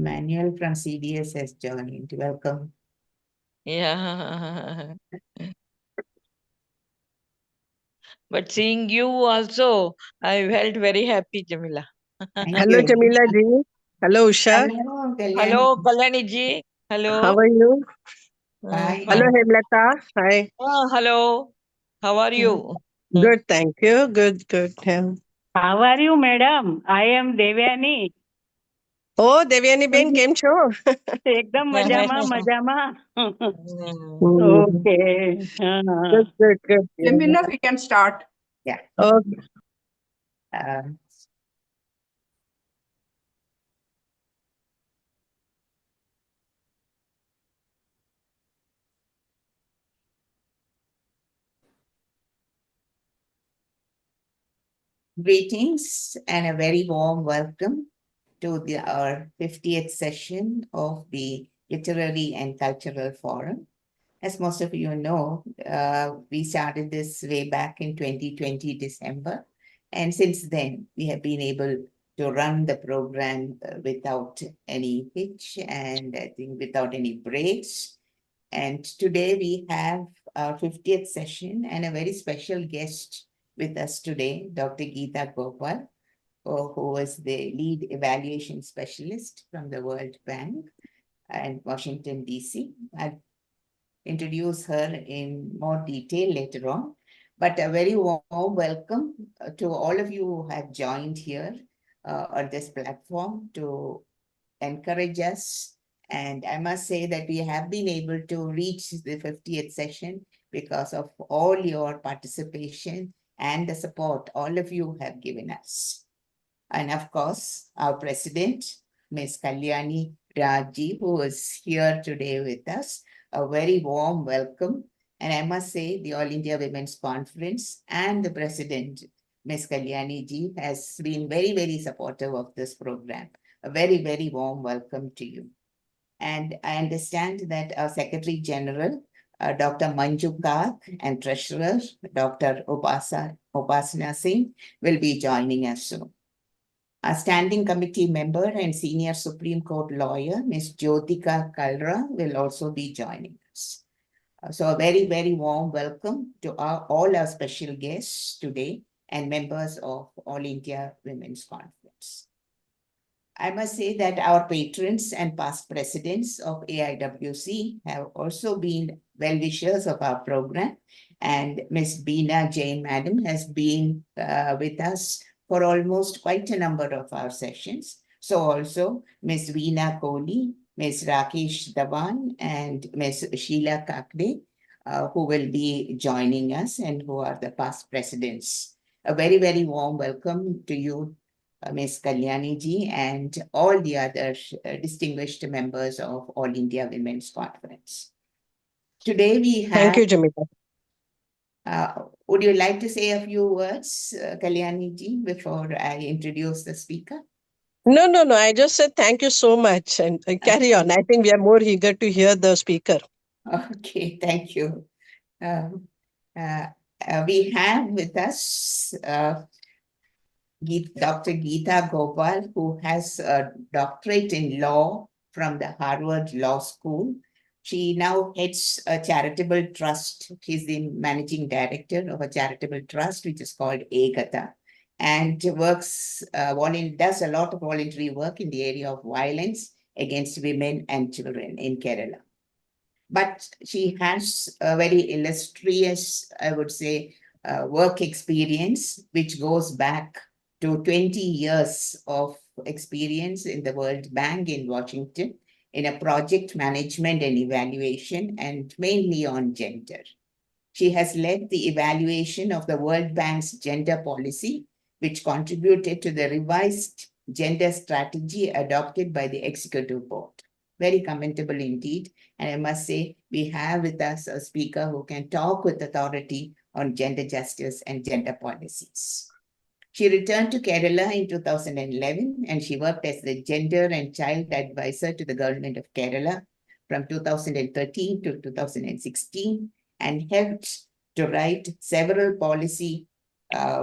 Manuel from CDS has joined. Welcome. Yeah. But seeing you also, I felt very happy, Jamila. Thank Hello, you. Jamila ji. Hello, Usha. Hello, Kalyani. Hello, Kalyani ji. Hello. How are you? Fine. Hello, Hemlata. Hi. Hello. How are you? Good, thank you. Good. Yeah. How are you, madam? I am Devyani. Oh, Devyani Ben came show. एकदम मजामा मजामा. Hmm. Okay. Good. Jamila, we can start. Yeah. Okay. Greetings and a very warm welcome to our 50th session of the Literary and Cultural Forum. As most of you know, we started this way back in 2020 December. And since then, we have been able to run the program without any hitch and I think without any breaks. And today we have our 50th session and a very special guest with us today, Dr. Gita Gopal, who is the lead evaluation specialist from the World Bank and Washington, D.C. I'll introduce her in more detail later on. But a very warm welcome to all of you who have joined here on this platform to encourage us. And I must say that we have been able to reach the 50th session because of all your participation and the support all of you have given us. And of course, our president, Ms. Kalyani Raji, who is here today with us, a very warm welcome. And I must say, the All India Women's Conference and the president, Ms. Kalyani ji, has been very, very supportive of this program. A very, very warm welcome to you. And I understand that our Secretary General, Dr. Manju Kak, and Treasurer, Dr. Upasana Singh, will be joining us soon. Our standing committee member and senior Supreme Court lawyer, Ms. Jyotika Kalra, will also be joining us. So a very, very warm welcome to all our special guests today and members of All India Women's Conference. I must say that our patrons and past presidents of AIWC have also been well-wishers of our program. And Ms. Beena Jain, madam, has been with us for almost quite a number of our sessions. So also Ms. Veena Kohli, Ms. Rakesh Dhawan, and Ms. Sheila Kakde, who will be joining us and who are the past presidents. A very, very warm welcome to you, Ms. Kalyani ji, and all the other distinguished members of All India Women's Conference. Today we have... Thank you, Jamila. Would you like to say a few words, Kalyani ji, before I introduce the speaker? No. I just said thank you so much and carry on. I think we are more eager to hear the speaker. Okay, thank you. We have with us Dr. Gita Gopal, who has a doctorate in law from the Harvard Law School. She now heads a charitable trust. She's the managing director of a charitable trust, which is called AGATA, and works, does a lot of voluntary work in the area of violence against women and children in Kerala. But she has a very illustrious, I would say, work experience, which goes back to 20 years of experience in the World Bank in Washington in a project management and evaluation, and mainly on gender. She has led the evaluation of the World Bank's gender policy, which contributed to the revised gender strategy adopted by the Executive Board. Very commendable indeed. And I must say, we have with us a speaker who can talk with authority on gender justice and gender policies. She returned to Kerala in 2011, and she worked as the Gender and Child Advisor to the Government of Kerala from 2013 to 2016, and helped to write several policy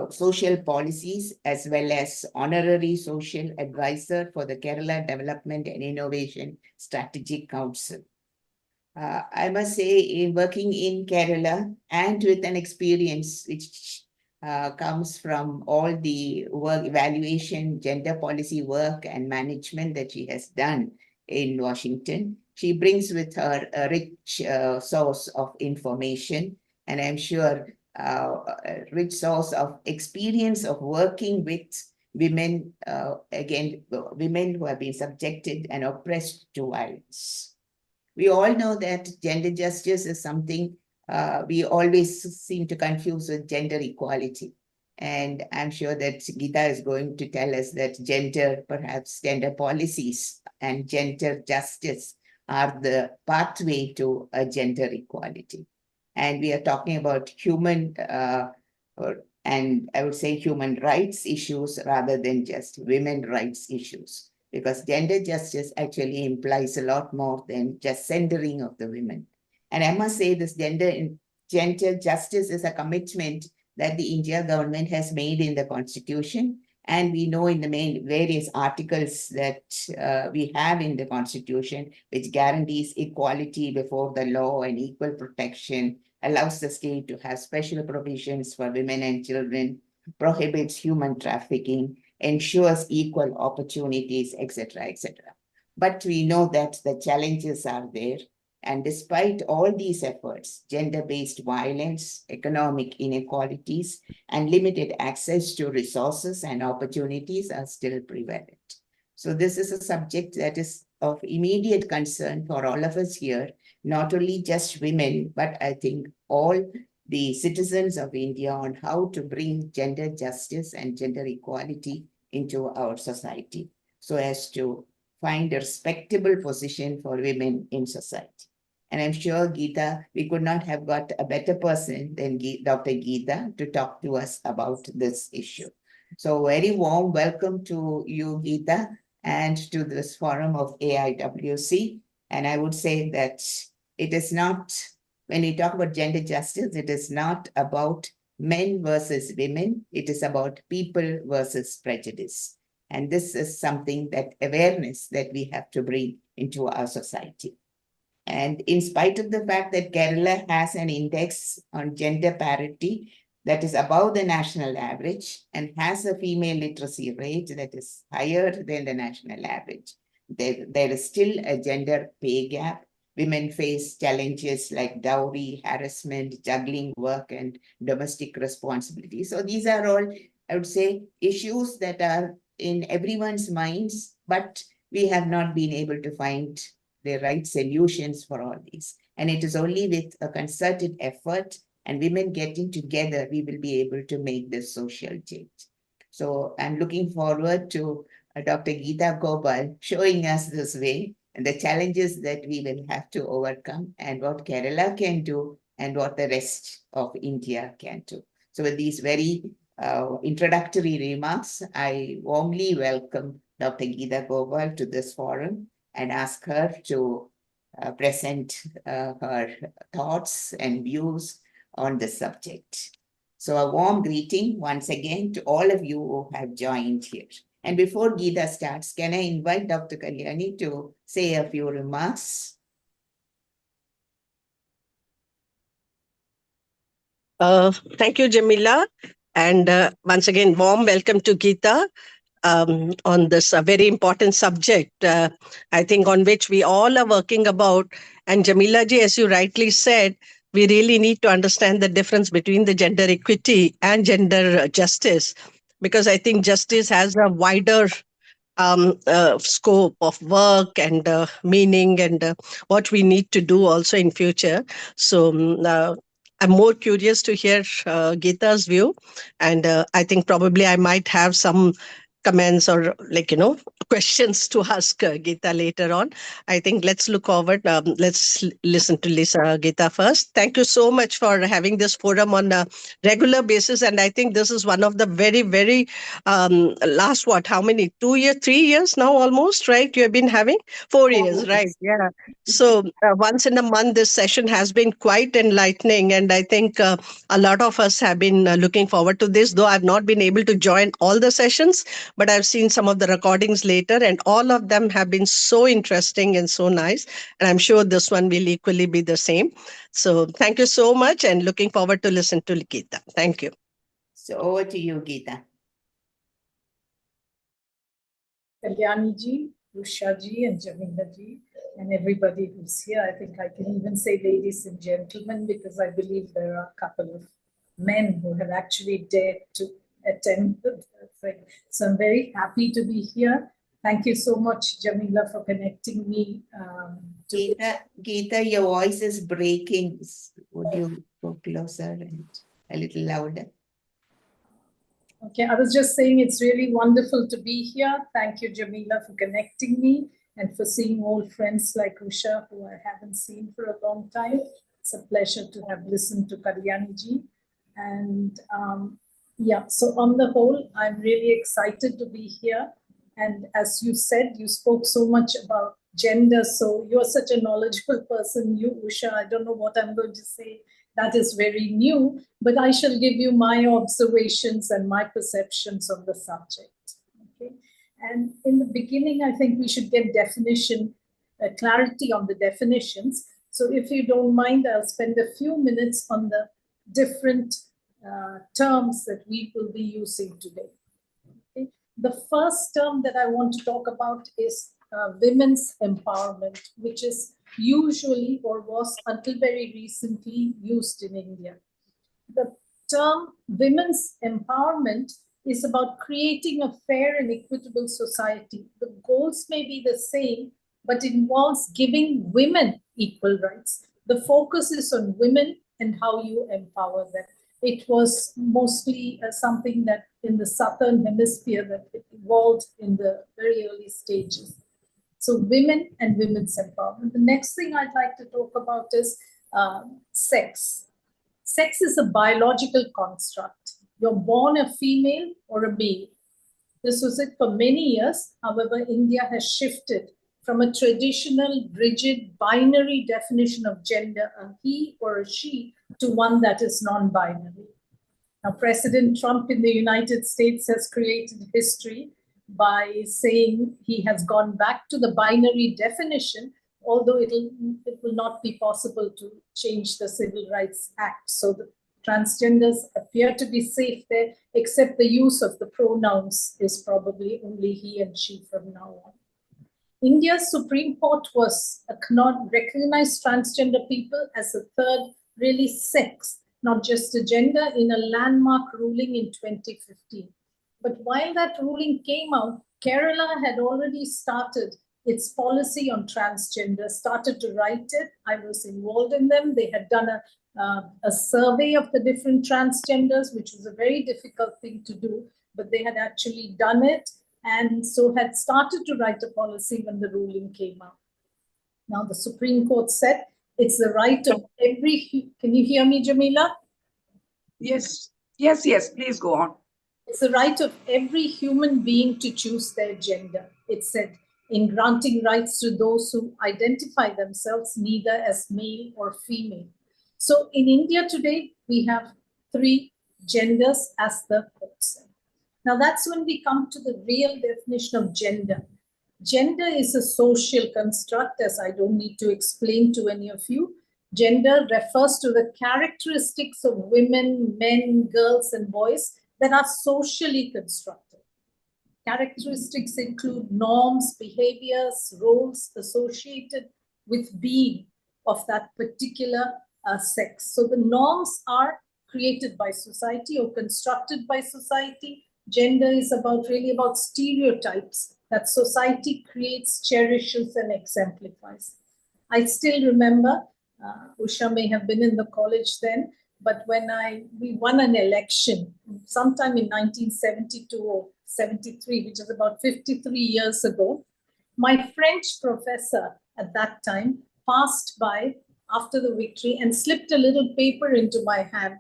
social policies as well as honorary social advisor for the Kerala Development and Innovation Strategic Council. I must say, in working in Kerala and with an experience which comes from all the work evaluation, gender policy work and management that she has done in Washington, she brings with her a rich source of information, and I'm sure a rich source of experience of working with women, again, women who have been subjected and oppressed to violence. We all know that gender justice is something we always seem to confuse with gender equality. And I'm sure that Gita is going to tell us that perhaps gender policies and gender justice are the pathway to a gender equality. And we are talking about and I would say human rights issues rather than just women rights issues, because gender justice actually implies a lot more than just centering of the women. And I must say this gender justice is a commitment that the India government has made in the constitution. And we know in the main various articles that we have in the constitution, which guarantees equality before the law and equal protection, allows the state to have special provisions for women and children, prohibits human trafficking, ensures equal opportunities, etc., etc. But we know that the challenges are there. And despite all these efforts, gender-based violence, economic inequalities, and limited access to resources and opportunities are still prevalent. So this is a subject that is of immediate concern for all of us here, not only just women, but I think all the citizens of India on how to bring gender justice and gender equality into our society so as to find a respectable position for women in society. And I'm sure, Gita, we could not have got a better person than Dr. Gita to talk to us about this issue. So very warm welcome to you, Gita, and to this forum of AIWC. And I would say that it is not, when we talk about gender justice, it is not about men versus women. It is about people versus prejudice. And this is something that awareness that we have to bring into our society. And in spite of the fact that Kerala has an index on gender parity that is above the national average and has a female literacy rate that is higher than the national average, there is still a gender pay gap. Women face challenges like dowry, harassment, juggling work, and domestic responsibility. So these are all, I would say, issues that are in everyone's minds, but we have not been able to find the right solutions for all these. And it is only with a concerted effort and women getting together, we will be able to make this social change. So I'm looking forward to Dr. Gita Gopal showing us this way and the challenges that we will have to overcome and what Kerala can do and what the rest of India can do. So with these very introductory remarks, I warmly welcome Dr. Gita Gopal to this forum and ask her to present her thoughts and views on the subject. So a warm greeting once again to all of you who have joined here. And before Gita starts, can I invite Dr. Kalyani to say a few remarks? Thank you, Jamila. And once again, warm welcome to Gita on this very important subject, I think, on which we all are working about. And Jamila ji, as you rightly said, we really need to understand the difference between the gender equity and gender justice, because I think justice has a wider scope of work and meaning and what we need to do also in future. So I'm more curious to hear Gita's view, and I think probably I might have some comments or questions to ask Gita later on. I think let's look forward. Let's listen to Lisa Gita first. Thank you so much for having this forum on a regular basis. And I think this is one of the very, very last, how many, 2 years, 3 years now almost, right? You have been having 4 years, right? Yeah. So once in a month, this session has been quite enlightening. And I think a lot of us have been looking forward to this, though I've not been able to join all the sessions, but I've seen some of the recordings later, and all of them have been so interesting and so nice. And I'm sure this one will equally be the same. So thank you so much, and looking forward to listen to Gita. Thank you. So over to you, Gita. Kalyani ji, Usha ji, and Jamila ji, and everybody who's here. I think I can even say ladies and gentlemen, because I believe there are a couple of men who have actually dared to attend the thing. So I'm very happy to be here. Thank you so much, Jamila, for connecting me. Gita, your voice is breaking. Would you go closer and a little louder? Okay, I was just saying it's really wonderful to be here. Thank you, Jamila, for connecting me and for seeing old friends like Usha, who I haven't seen for a long time. It's a pleasure to have listened to Kalyani ji. And so on the whole, I'm really excited to be here. And as you said, you spoke so much about gender. So you're such a knowledgeable person, you, Usha. I don't know what I'm going to say. That is very new, but I shall give you my observations and my perceptions on the subject. Okay? And in the beginning, I think we should get clarity on the definitions. So if you don't mind, I'll spend a few minutes on the different terms that we will be using today. Okay? The first term that I want to talk about is women's empowerment, which is usually or was until very recently used in India. The term women's empowerment is about creating a fair and equitable society. The goals may be the same, but involves giving women equal rights. The focus is on women and how you empower them. It was mostly something that in the Southern Hemisphere that evolved in the very early stages. So women and women's empowerment. The next thing I'd like to talk about is sex. Sex is a biological construct. You're born a female or a male. This was it for many years. However, India has shifted from a traditional, rigid, binary definition of gender, a he or a she, to one that is non-binary. Now, President Trump in the United States has created history by saying he has gone back to the binary definition, although it will not be possible to change the Civil Rights Act. So the transgenders appear to be safe there, except the use of the pronouns is probably only he and she from now on. India's Supreme Court was recognized transgender people as a third really sex, not just a gender, in a landmark ruling in 2015. But while that ruling came out, Kerala had already started its policy on transgender, started to write it. I was involved in them. They had done a survey of the different transgenders, which was a very difficult thing to do, but they had actually done it, and so had started to write a policy when the ruling came out. Now, the Supreme Court said it's the right of every... Can you hear me, Jamila? Yes, please go on. It's the right of every human being to choose their gender. It said, in granting rights to those who identify themselves neither as male or female. So in India today, we have 3 genders as the court said. Now that's when we come to the real definition of gender. Gender is a social construct, as I don't need to explain to any of you. Gender refers to the characteristics of women, men, girls, and boys that are socially constructed. Characteristics include norms, behaviors, roles associated with being of that particular sex. So the norms are created by society or constructed by society. Gender is really about stereotypes that society creates, cherishes, and exemplifies. I still remember, Usha may have been in the college then, but when we won an election sometime in 1972 or 1973, which is about 53 years ago, my French professor at that time passed by after the victory and slipped a little paper into my hand.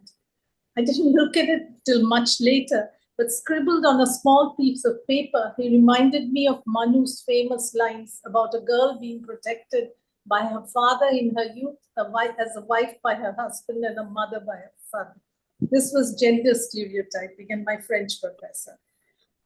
I didn't look at it till much later, but scribbled on a small piece of paper, he reminded me of Manu's famous lines about a girl being protected by her father in her youth, as a wife by her husband, and a mother by her son. This was gender stereotyping, and my French professor.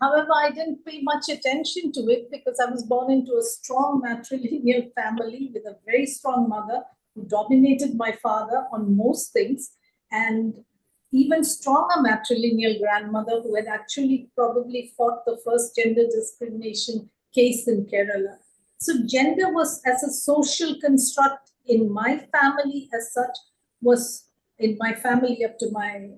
However, I didn't pay much attention to it because I was born into a strong matrilineal family with a very strong mother who dominated my father on most things, and even stronger matrilineal grandmother who had actually probably fought the first gender discrimination case in Kerala. So gender was, as a social construct in my family as such, was in my family up to my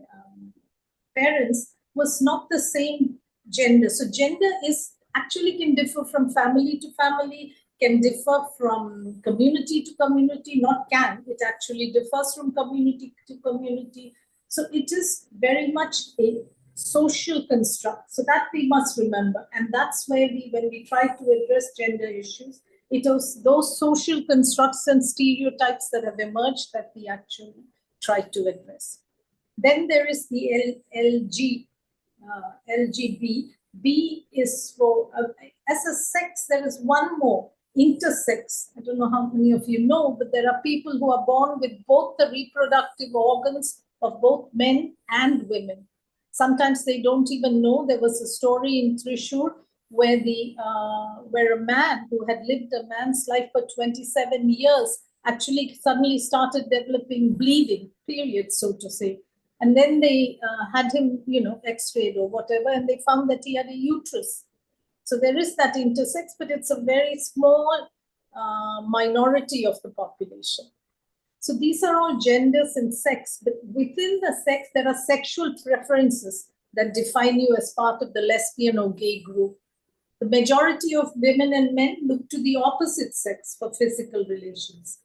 parents, was not the same gender. So gender is actually can differ from family to family, can differ from community to community, not can, it actually differs from community to community. So it is very much a social construct. So that we must remember. And that's where when we try to address gender issues, it was those social constructs and stereotypes that have emerged that we actually try to address. Then there is the LGB. B is for, as a sex, there is one more, intersex. I don't know how many of you know, but there are people who are born with both the reproductive organs of both men and women. Sometimes they don't even know. There was a story in Thrissur where a man who had lived a man's life for 27 years actually suddenly started developing bleeding, periods, so to say. And then they had him, x-rayed or whatever, and they found that he had a uterus. So there is that intersex, but it's a very small minority of the population. So these are all genders and sex, but within the sex, there are sexual preferences that define you as part of the lesbian or gay group. The majority of women and men look to the opposite sex for physical relations.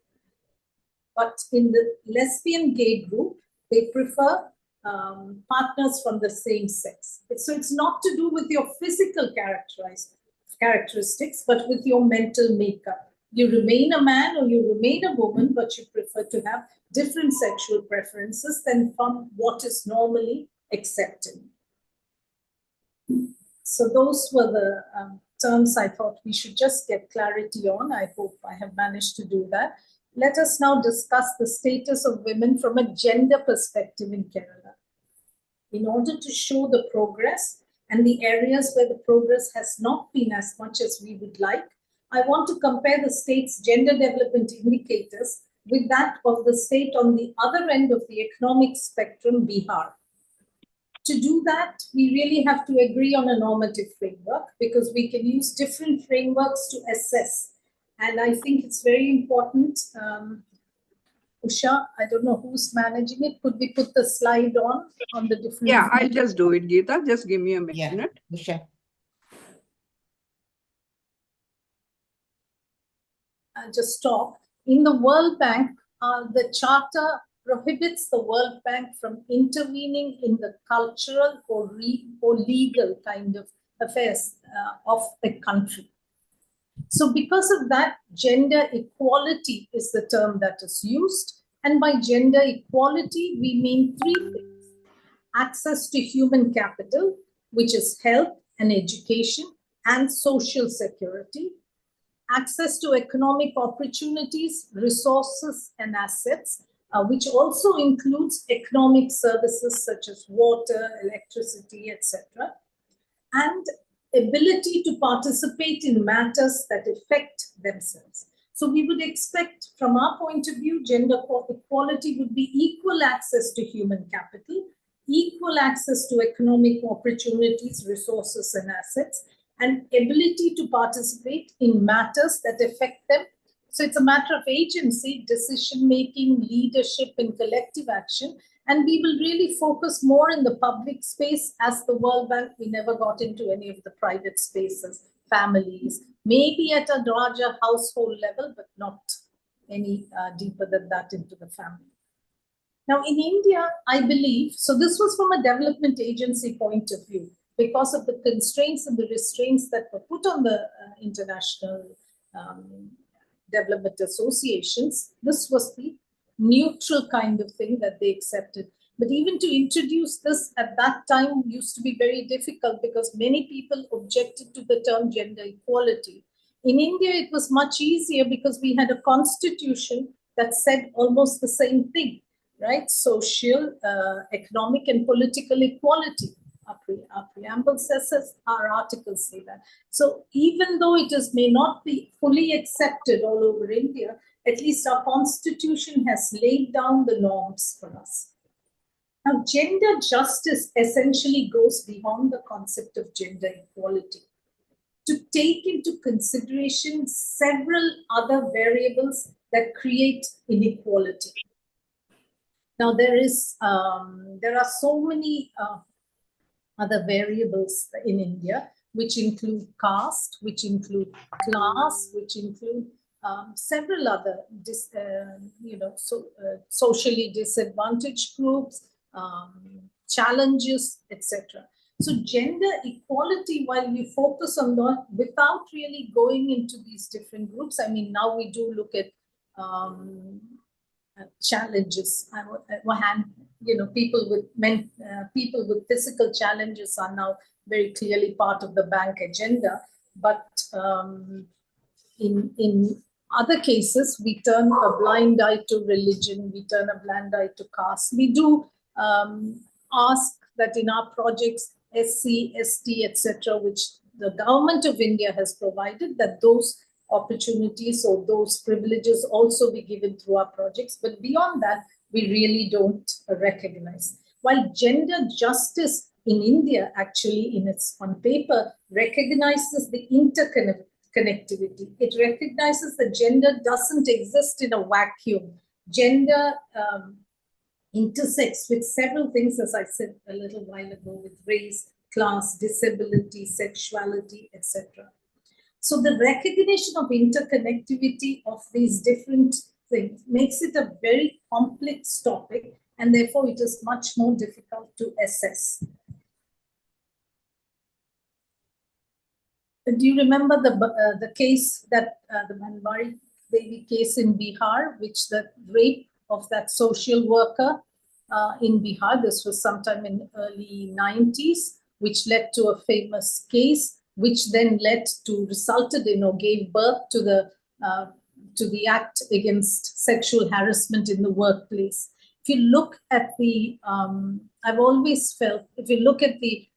But in the lesbian gay group, they prefer partners from the same sex. So it's not to do with your physical characteristics, but with your mental makeup. You remain a man or you remain a woman, but you prefer to have different sexual preferences than from what is normally accepted. So those were the terms I thought we should just get clarity on. I hope I have managed to do that. Let us now discuss the status of women from a gender perspective in Kerala. In order to show the progress and the areas where the progress has not been as much as we would like, I want to compare the state's gender development indicators with that of the state on the other end of the economic spectrum, Bihar. To do that, we really have to agree on a normative framework because we can use different frameworks to assess. And I think it's very important. Usha, I don't know who's managing it. Could we put the slide on the different? Yeah, I'll just do it, Geeta. Just give me a minute. Yeah, Usha. Just stop. In the World Bank, the charter prohibits the World Bank from intervening in the cultural or legal kind of affairs of a country. So because of that, gender equality is the term that is used. And by gender equality, we mean three things. Access to human capital, which is health and education and social security. Access to economic opportunities, resources, and assets, which also includes economic services such as water, electricity, etc. And ability to participate in matters that affect themselves. So we would expect, from our point of view, gender equality would be equal access to human capital, equal access to economic opportunities, resources, and assets, and ability to participate in matters that affect them. So it's a matter of agency, decision-making, leadership, and collective action. And we will really focus more in the public space. As the World Bank, we never got into any of the private spaces, families, maybe at a larger household level, but not any deeper than that into the family. Now in India, I believe, so this was from a development agency point of view. because of the constraints and the restraints that were put on the international development associations, this was the neutral kind of thing that they accepted. But even to introduce this at that time used to be very difficult because many people objected to the term gender equality. In India, it was much easier because we had a constitution that said almost the same thing, right? Social, economic, and political equality. Our preamble says, our articles say that. So even though it may not be fully accepted all over India, at least our constitution has laid down the norms for us. Now, gender justice essentially goes beyond the concept of gender equality to take into consideration several other variables that create inequality. Now, there are so many other variables in India, which include caste, which include class, which include several other, socially disadvantaged groups, challenges, etc. So gender equality, while we focus on that, without really going into these different groups, I mean, now we do look at challenges. People with physical challenges are now very clearly part of the bank agenda. But in other cases, we turn a blind eye to religion, we turn a blind eye to caste. We do ask that in our projects, SC, ST, etc., which the government of India has provided, that those opportunities or those privileges also be given through our projects. But beyond that, we really don't recognize. While gender justice in India actually on paper recognizes the interconnectivity. It recognizes that gender doesn't exist in a vacuum. Gender intersects with several things, as I said a little while ago, with race, class, disability, sexuality, etc. So the recognition of interconnectivity of these different things makes it a very complex topic, and therefore it is much more difficult to assess. Do you remember the case that the Bhanwari Devi case in Bihar, which the rape of that social worker in Bihar, this was sometime in the early 90s, which led to a famous case, which then resulted in or gave birth to the act against sexual harassment in the workplace. If you look at I've always felt, if you look at the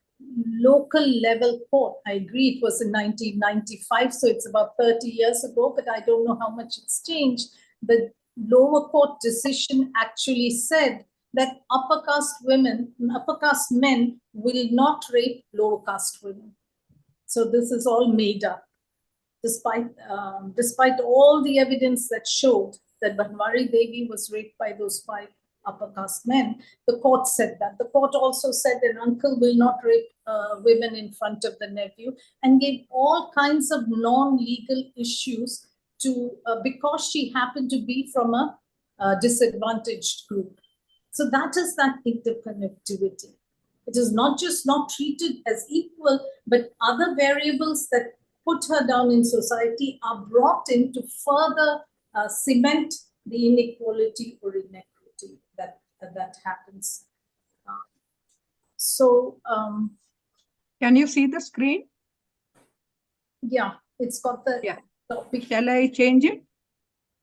local level court, I agree it was in 1995, so it's about 30 years ago, but I don't know how much it's changed. The lower court decision actually said that upper caste men will not rape lower caste women. So this is all made up, despite all the evidence that showed that Bhanwari Devi was raped by those 5 upper caste men. The court said that. The court also said an uncle will not rape women in front of the nephew, and gave all kinds of non-legal issues because she happened to be from a disadvantaged group. So that is that interconnectivity. It is not just not treated as equal, but other variables that put her down in society are brought in to further cement the inequality or inequity that happens. Can you see the screen? Yeah, it's got the topic. Shall I change it?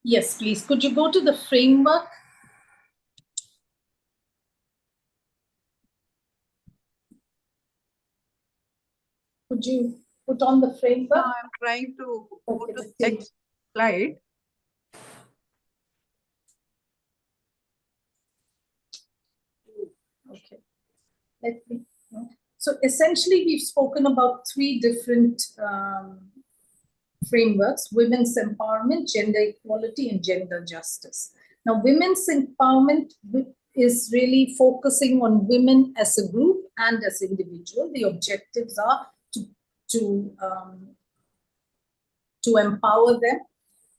Yes, please. Could you go to the framework? Could you put on the framework? No, I'm trying to go to the next slide. Okay. So essentially, we've spoken about 3 different frameworks: women's empowerment, gender equality, and gender justice. Now, women's empowerment is really focusing on women as a group and as individual. The objectives are to empower them.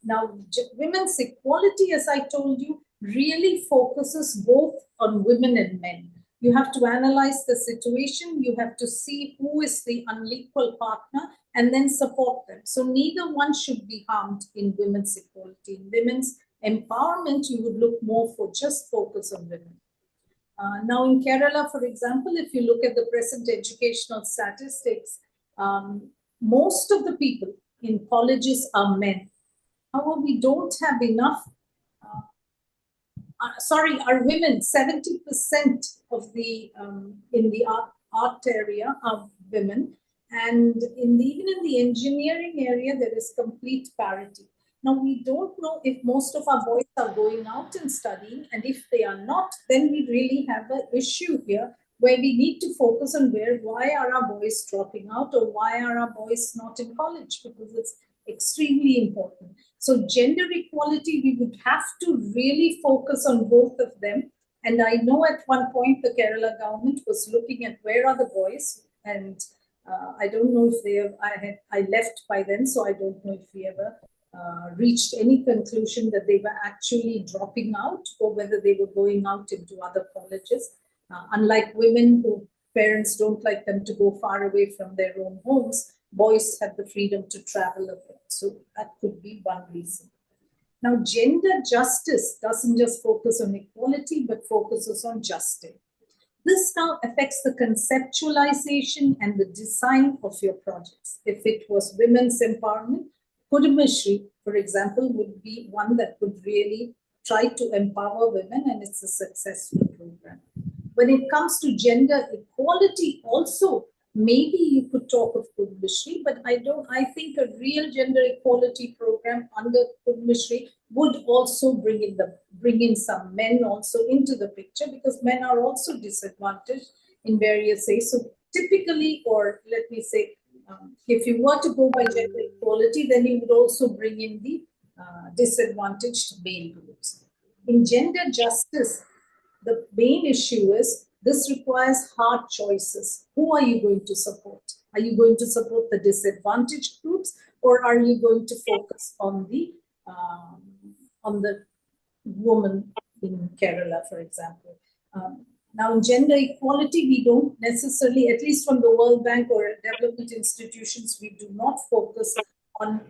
Now, women's equality, as I told you, really focuses both on women and men. You have to analyze the situation. You have to see who is the unequal partner and then support them. So neither one should be harmed in women's equality. In women's empowerment, you would look more for just focus on women. Now in Kerala, for example, if you look at the present educational statistics, most of the people in colleges are men. However, we don't have enough, are women. 70% of the, in the art area are women. And even in the engineering area, there is complete parity. Now, we don't know if most of our boys are going out and studying, and if they are not, then we really have an issue here where we need to focus on why are our boys dropping out, or why are our boys not in college, because it's extremely important. So gender equality, we would have to really focus on both of them. And I know at one point the Kerala government was looking at where are the boys, and I don't know if they have, I left by then, so I don't know if we ever reached any conclusion that they were actually dropping out or whether they were going out into other colleges. Unlike women who parents don't like them to go far away from their own homes, boys have the freedom to travel abroad. So that could be one reason. Now, gender justice doesn't just focus on equality, but focuses on justice. This now affects the conceptualization and the design of your projects. If it was women's empowerment, Kudumashri, for example, would be one that would really try to empower women, and it's a successful program. When it comes to gender equality, also, maybe you could talk of Kudumashri, but I think a real gender equality program under Kudumashri would also bring in some men also into the picture, because men are also disadvantaged in various ways. So typically, or let me say, if you were to go by gender equality, then you would also bring in the disadvantaged male groups. In gender justice, the main issue is this requires hard choices. Who are you going to support? Are you going to support the disadvantaged groups, or are you going to focus on the woman in Kerala, for example? Now, in gender equality, we don't necessarily, at least from the World Bank or development institutions, we do not focus on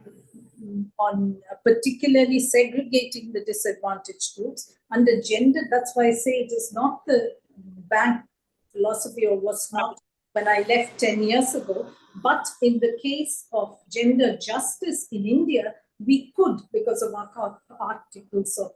particularly segregating the disadvantaged groups. Under gender, that's why I say it is not the bank philosophy, or was not when I left 10 years ago. But in the case of gender justice in India, we could, because of our articles of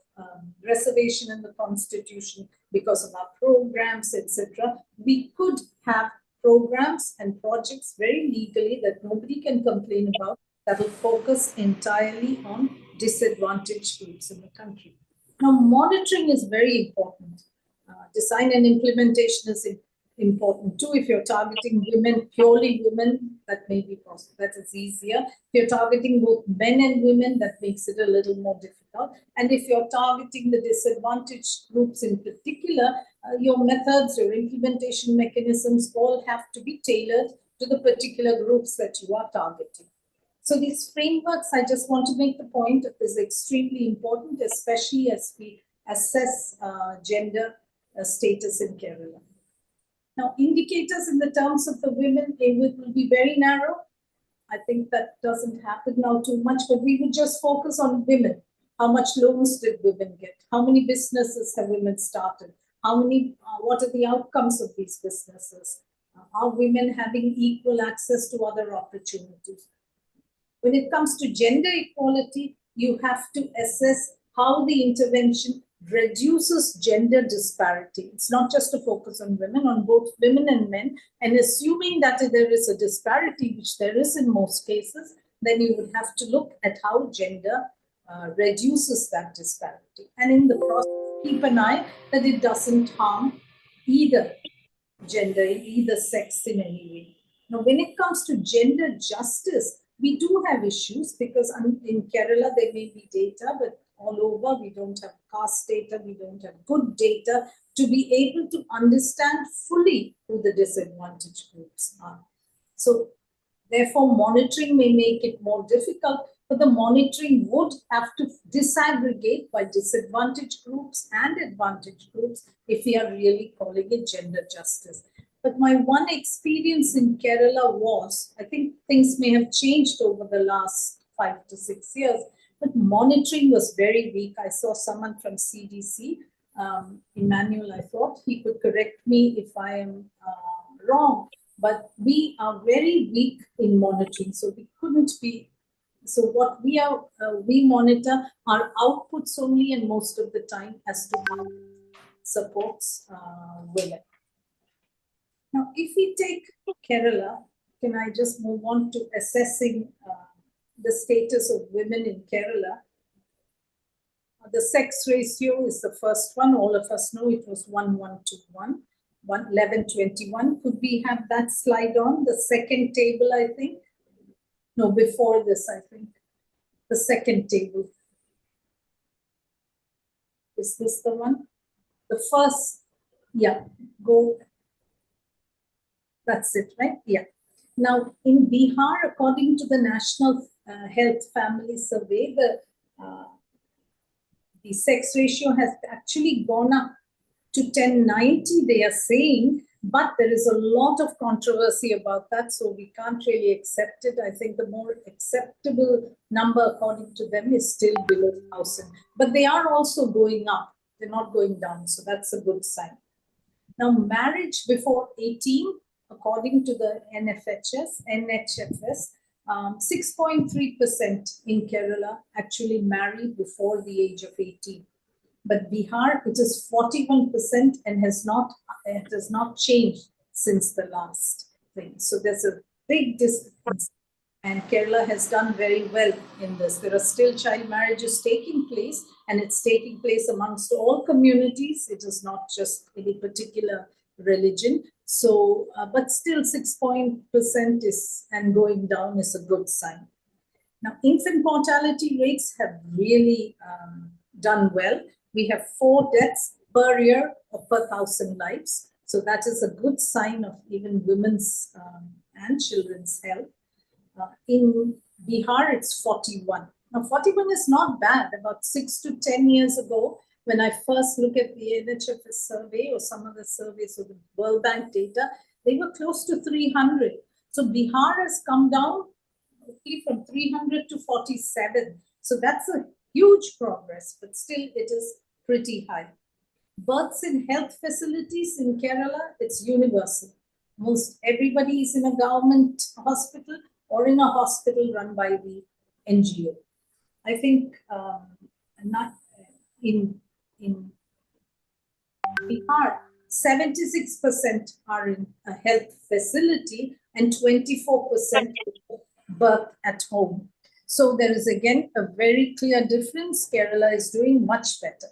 reservation in the Constitution, because of our programs, etc., we could have programs and projects very legally that nobody can complain about, that will focus entirely on disadvantaged groups in the country. Now, monitoring is very important. Design and implementation is important too. If you're targeting women, purely women, that may be possible. That is easier. If you're targeting both men and women, that makes it a little more difficult. And if you're targeting the disadvantaged groups in particular, your methods, your implementation mechanisms all have to be tailored to the particular groups that you are targeting. So these frameworks, I just want to make the point, is extremely important, especially as we assess gender status in Kerala. Now, indicators in the terms of the women, it will be very narrow. I think that doesn't happen now too much, but we would just focus on women. How much loans did women get? How many businesses have women started? What are the outcomes of these businesses? Are women having equal access to other opportunities? When it comes to gender equality, you have to assess how the intervention reduces gender disparity. It's not just a focus on women, on both women and men. And assuming that there is a disparity, which there is in most cases, then you would have to look at how gender reduces that disparity. And in the process, keep an eye that it doesn't harm either gender, either sex in any way. Now, when it comes to gender justice, we do have issues, because in Kerala, there may be data, but all over, we don't have caste data, we don't have good data to be able to understand fully who the disadvantaged groups are. So therefore, monitoring may make it more difficult, but the monitoring would have to disaggregate by disadvantaged groups and advantaged groups if we are really calling it gender justice. But my one experience in Kerala was, I think things may have changed over the last 5 to 6 years, but monitoring was very weak. I saw someone from CDC, Emmanuel, I thought he could correct me if I am wrong, but we are very weak in monitoring. So we couldn't be, so what we monitor our outputs only, and most of the time has to do supports women. Now, if we take Kerala, can I just move on to assessing the status of women in Kerala? The sex ratio is the first one. All of us know it was 1:1 to 11:21. Could we have that slide on? The second table, I think. No, before this, I think. The second table. Is this the one? The first, yeah, go. That's it, right? Yeah. Now, in Bihar, according to the National Health Family Survey, the sex ratio has actually gone up to 1090, they are saying, but there is a lot of controversy about that, so we can't really accept it. I think the more acceptable number, according to them, is still below 1,000. But they are also going up. They're not going down, so that's a good sign. Now, marriage before 18, according to the NHFS, 6.3% in Kerala actually marry before the age of 18. But Bihar, it is 41% and it has not changed since the last thing. So there's a big difference, and Kerala has done very well in this. There are still child marriages taking place, and it's taking place amongst all communities. It is not just any particular religion. So, but still 6% is, and going down is a good sign. Now, infant mortality rates have really done well. We have 4 deaths per year per 1,000 lives. So that is a good sign of even women's and children's health. In Bihar, it's 41. Now, 41 is not bad. About 6 to 10 years ago, when I first look at the NHFS survey or some of the surveys of the World Bank data, they were close to 300. So Bihar has come down from 300 to 47. So that's a huge progress, but still it is pretty high. Births in health facilities in Kerala, it's universal. Most everybody is in a government hospital or in a hospital run by the NGO. I think not in Bihar, 76% are in a health facility and 24% birth at home. So there is again a very clear difference. Kerala is doing much better.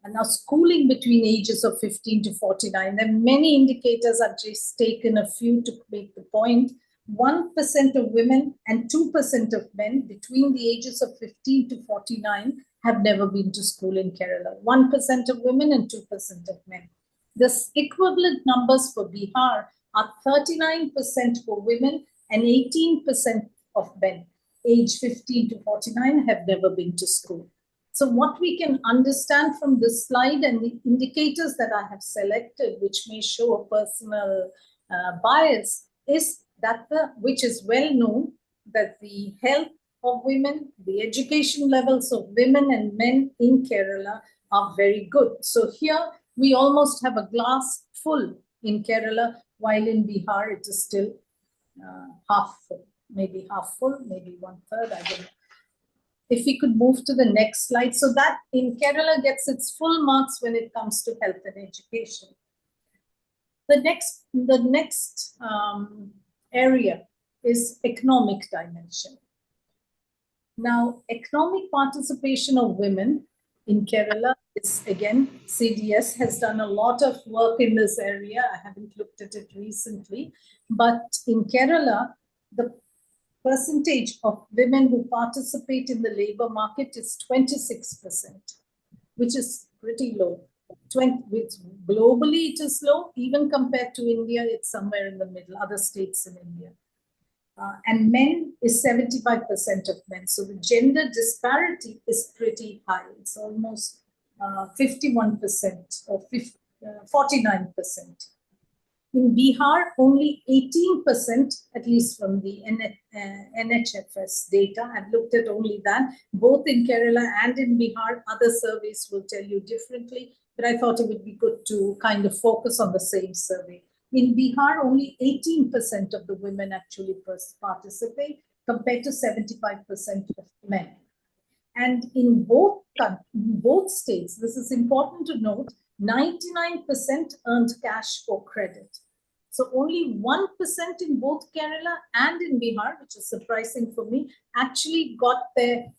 And now schooling between ages of 15 to 49, there are many indicators. I've just taken a few to make the point. 1% of women and 2% of men between the ages of 15 to 49 have never been to school in Kerala. 1% of women and 2% of men. The equivalent numbers for Bihar are 39% for women and 18% of men age 15 to 49 have never been to school. So what we can understand from this slide and the indicators that I have selected, which may show a personal bias, is that which is well known, that the health of women, the education levels of women and men in Kerala are very good. So here we almost have a glass full in Kerala, while in Bihar it is still half full, maybe half full, maybe 1/3, I don't know. If we could move to the next slide. So that in Kerala gets its full marks when it comes to health and education. The next area is economic dimension. Now, economic participation of women in Kerala is, again, CDS has done a lot of work in this area. I haven't looked at it recently, but in Kerala, the percentage of women who participate in the labor market is 26%, which is pretty low. Globally, it is low. Even compared to India, it's somewhere in the middle, other states in India. and men is 75% of men. So the gender disparity is pretty high. It's almost 51% or 49%. In Bihar, only 18%, at least from the NHFS data. I've looked at only that. Both in Kerala and in Bihar, other surveys will tell you differently, but I thought it would be good to kind of focus on the same survey. In Bihar, only 18% of the women actually participate, compared to 75% of men. And in both states, this is important to note, 99% earned cash or credit. So only 1% in both Kerala and in Bihar, which is surprising for me, actually got their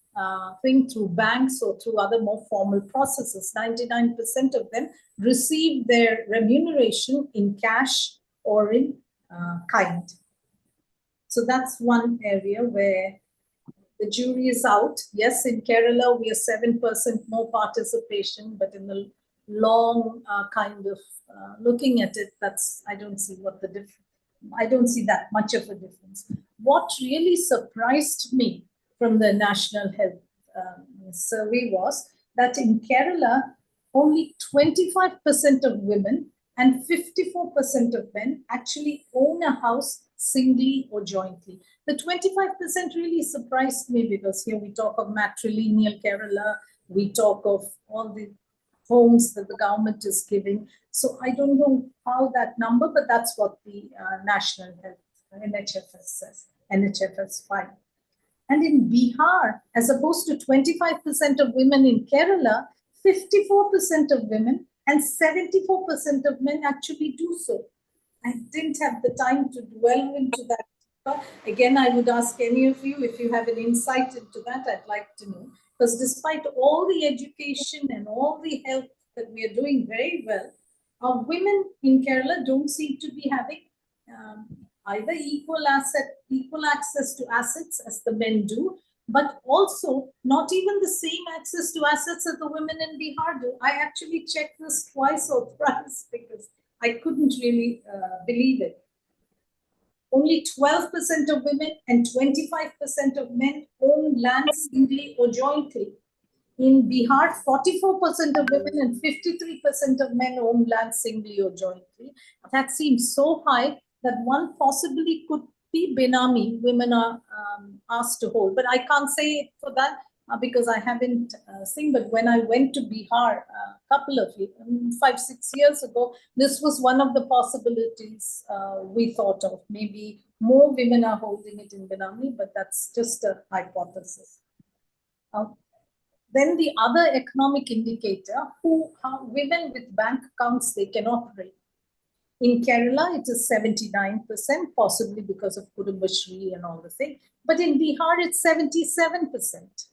thing through banks or through other more formal processes. 99% of them received their remuneration in cash or in kind. So that's one area where the jury is out. Yes, in Kerala, we are 7% more participation, but in the long kind of looking at it, I don't see I don't see that much of a difference. What really surprised me from the National Health Survey was that in Kerala, only 25% of women and 54% of men actually own a house singly or jointly. The 25% really surprised me, because here we talk of matrilineal Kerala, we talk of all the homes that the government is giving. So I don't know how that number, but that's what the National Health NHFS says, NHFS 5. And in Bihar, as opposed to 25% of women in Kerala, 54% of women and 74% of men actually do so. I didn't have the time to dwell into that. Again, I would ask any of you, if you have an insight into that, I'd like to know. Because despite all the education and all the help that we are doing very well, our women in Kerala don't seem to be having either equal access to assets as the men do, but also not even the same access to assets that the women in Bihar do. I actually checked this twice or thrice because I couldn't really believe it. Only 12% of women and 25% of men own land singly or jointly. In Bihar, 44% of women and 53% of men own land singly or jointly. That seems so high that one possibly could be Benami, women are asked to hold. But I can't say it for that because I haven't seen. But when I went to Bihar a couple of 5-6 years ago, this was one of the possibilities we thought of. Maybe more women are holding it in Benami, but that's just a hypothesis. Then the other economic indicator, how women with bank accounts, they can operate. In Kerala, it is 79%, possibly because of Kudumbashri and all the thing. But in Bihar, it's 77%.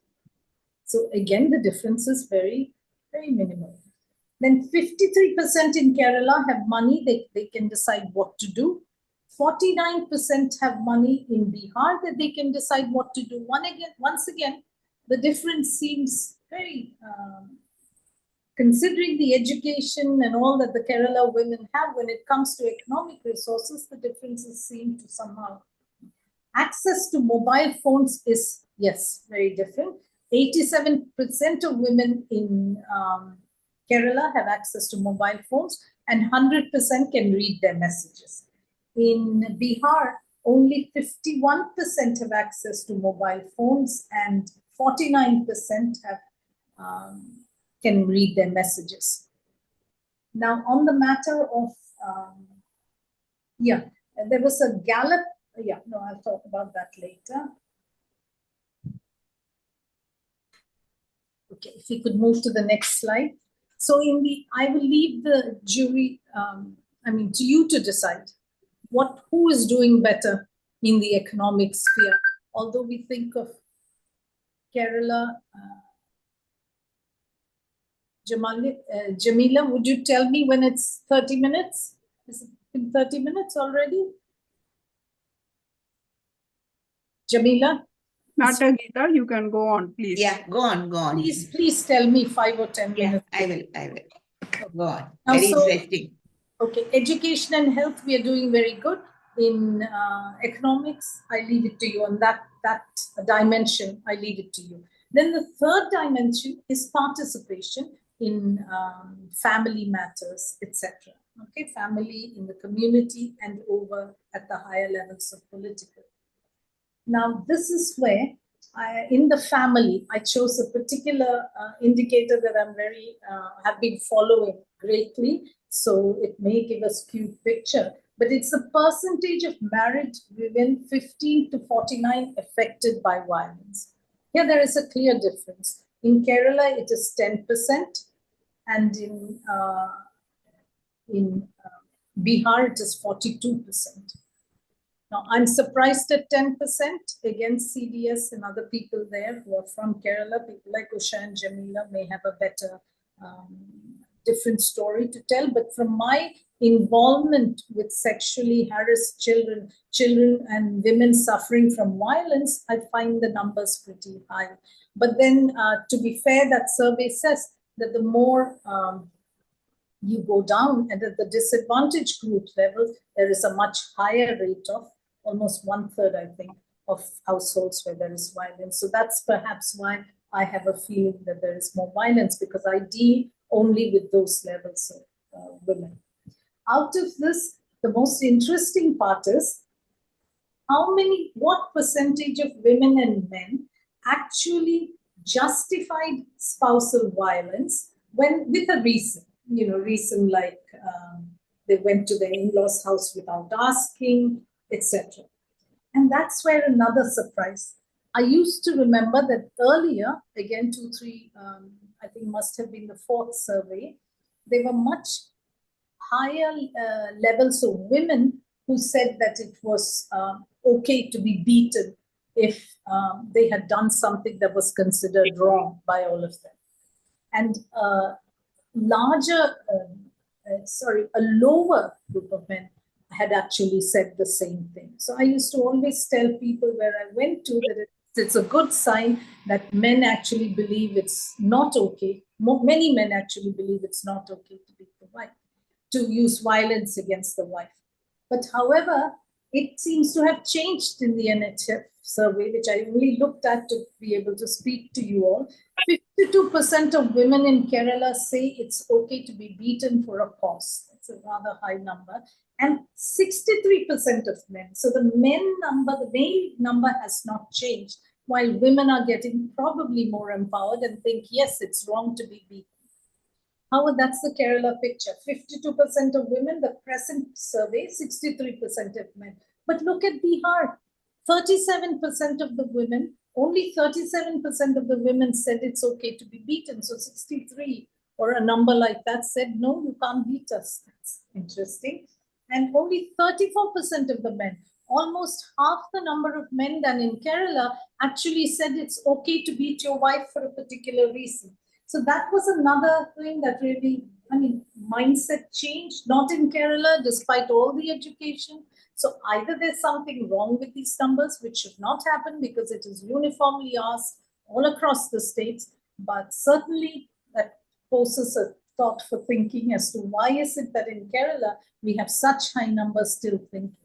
So again, the difference is very, very minimal. Then 53% in Kerala have money, they can decide what to do. 49% have money in Bihar that they can decide what to do. Once again, the difference seems very, considering the education and all that the Kerala women have, when it comes to economic resources, the differences seem to somehow. Access to mobile phones is, yes, very different. 87% of women in Kerala have access to mobile phones and 100% can read their messages. In Bihar, only 51% have access to mobile phones and 49% have can read their messages. Now, on the matter of, there was a Gallup, I'll talk about that later. Okay, if we could move to the next slide. So I will leave the jury, to you to decide who is doing better in the economic sphere. Although we think of Kerala, Jamila, would you tell me when it's 30 minutes? Is it in 30 minutes already? Jamila? Matter, Gita, you can go on, please. Yeah, go on. Please tell me 5 or 10 minutes. I will. Go on. Now, Very interesting. Okay, education and health, we are doing very good. In economics, I leave it to you. On that dimension, I leave it to you. Then the third dimension is participation in family matters, etc. Okay, family in the community and over at the higher levels of political. Now, this is where in the family, I chose a particular indicator that I'm very, have been following greatly. So it may give a skewed picture, but it's the percentage of married women 15 to 49 affected by violence. Here there is a clear difference. In Kerala, it is 10%, and in Bihar, it is 42%. Now, I'm surprised at 10% against CDS and other people there who are from Kerala. People like Usha and Jamila may have a better, different story to tell. But from my involvement with sexually harassed children and women suffering from violence, I find the numbers pretty high. But then, to be fair, that survey says that the more you go down and at the disadvantaged group level, there is a much higher rate of almost 1/3, I think, of households where there is violence. So that's perhaps why I have a feeling that there is more violence, because I deal only with those levels of women. Out of this, the most interesting part is what percentage of women and men actually justified spousal violence with a reason. Reason like they went to their in-laws' house without asking, etc. And that's where another surprise. I used to remember that earlier, again, 2, 3, I think must have been the 4th survey, there were much higher levels of women who said that it was okay to be beaten if they had done something that was considered wrong by all of them. And a lower group of men had actually said the same thing. So I used to always tell people where I went to that it's a good sign that men actually believe it's not okay. Many men actually believe it's not okay to beat the wife, to use violence against the wife. But however, it seems to have changed in the NHF survey, which I only looked at to be able to speak to you all. 52% of women in Kerala say it's okay to be beaten for a cause. That's a rather high number. And 63% of men. So the male number has not changed, while women are getting probably more empowered and think, yes, it's wrong to be beaten. However, that's the Kerala picture. 52% of women, the present survey, 63% of men. But look at Bihar. 37% of the women, only 37% of the women said it's okay to be beaten. So 63 or a number like that said, no, you can't beat us. That's interesting. And only 34% of the men, almost half the number of men than in Kerala, actually said it's okay to beat your wife for a particular reason. So that was another thing that really, mindset change, not in Kerala, despite all the education. So either there's something wrong with these numbers, which should not happen because it is uniformly asked all across the states, but certainly that poses a thought for thinking as to why is it that in Kerala, we have such high numbers still thinking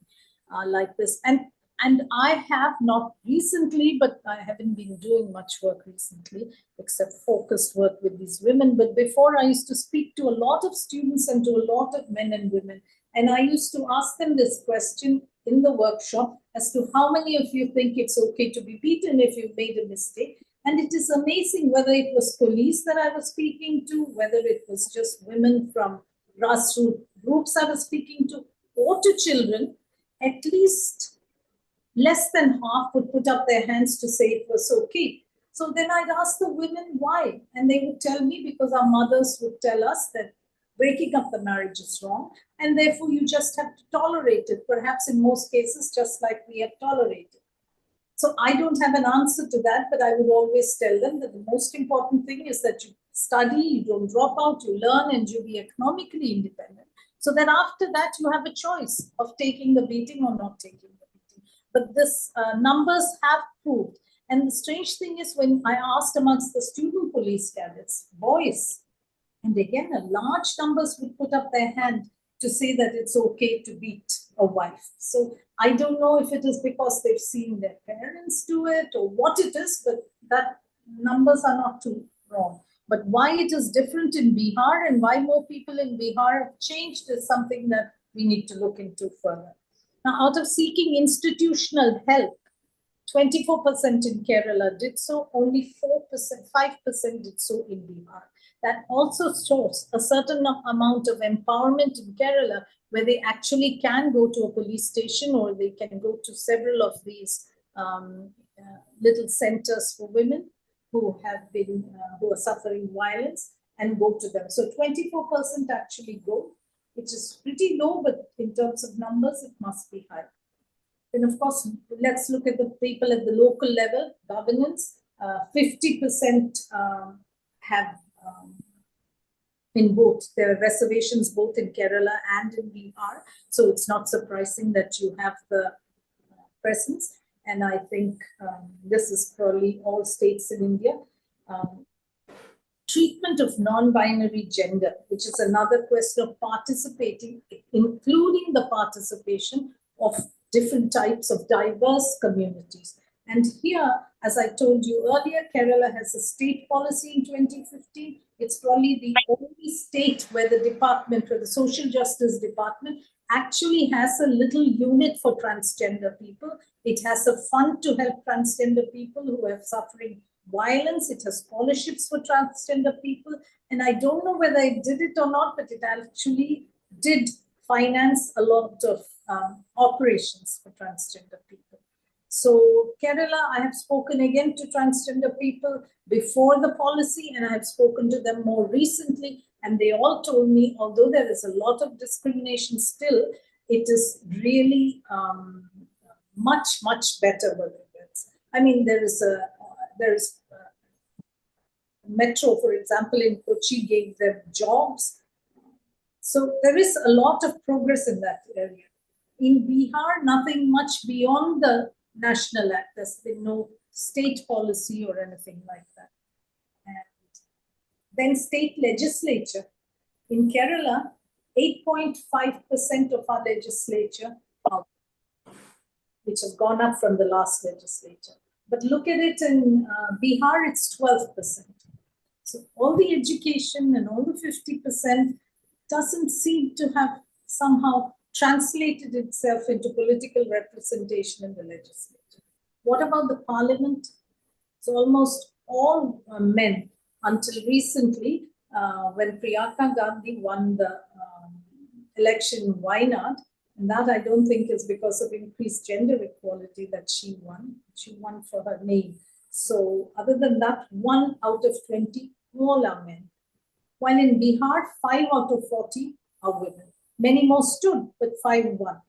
like this. And I have not recently, but I haven't been doing much work recently, except focused work with these women. But before, I used to speak to a lot of students and to a lot of men and women. And I used to ask them this question in the workshop as to how many of you think it's okay to be beaten if you've made a mistake. And it is amazing whether it was police that I was speaking to, whether it was just women from grassroots groups I was speaking to, or to children, at least less than half would put up their hands to say it was okay. So then I'd ask the women why. And they would tell me because our mothers would tell us that breaking up the marriage is wrong. And therefore you just have to tolerate it. Perhaps in most cases, just like we have tolerated. So I don't have an answer to that, but I would always tell them that the most important thing is that you study, you don't drop out, you learn, and you be economically independent. So that after that, you have a choice of taking the beating or not taking the beating. But this numbers have proved. And the strange thing is when I asked amongst the student police cadets, boys, and again, a large numbers would put up their hand to say that it's okay to beat a wife. So I don't know if it is because they've seen their parents do it or what it is, but that numbers are not too wrong. But why it is different in Bihar and why more people in Bihar have changed is something that we need to look into further. Now, out of seeking institutional help, 24% in Kerala did so, only 5% did so in Bihar. That also shows a certain amount of empowerment in Kerala, where they actually can go to a police station or they can go to several of these little centers for women who have been, who are suffering violence and go to them. So 24% actually go, which is pretty low, but in terms of numbers, it must be high. Then, of course, let's look at the people at the local level, governance. 50% have in both. There are reservations both in Kerala and in Bihar. So it's not surprising that you have the presence. And I think this is probably all states in India. Treatment of non-binary gender, which is another question of participating, including the participation of different types of diverse communities. And here, as I told you earlier, Kerala has a state policy in 2015. It's probably the only state where the department, where the social justice department actually has a little unit for transgender people. It has a fund to help transgender people who are suffering violence. It has scholarships for transgender people. And I don't know whether it did it or not, but it actually did finance a lot of operations for transgender people. So Kerala, I have spoken again to transgender people before the policy, and I have spoken to them more recently, and they all told me, although there is a lot of discrimination still, it is really much, much better with it. I mean, there is Metro, for example, in Kochi gave them jobs. So there is a lot of progress in that area. In Bihar, nothing much beyond the National Act. There's been no state policy or anything like that. And then state legislature. In Kerala, 8.5% of our legislature, which has gone up from the last legislature. But look at it in Bihar, it's 12%. So all the education and all the 50% doesn't seem to have somehow translated itself into political representation in the legislature. What about the parliament? It's almost all men until recently, when Priyanka Gandhi won the election in Wayanad. And that I don't think is because of increased gender equality that she won. She won for her name. So other than that, 1 out of 20 all are men. While in Bihar, 5 out of 40 are women. Many more stood, but 5 won.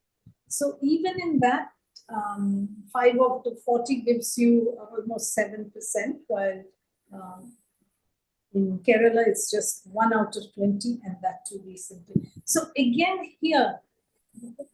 So even in that, 5 out of 40 gives you almost 7%, while in Kerala, it's just 1 out of 20, and that too recently. So again here,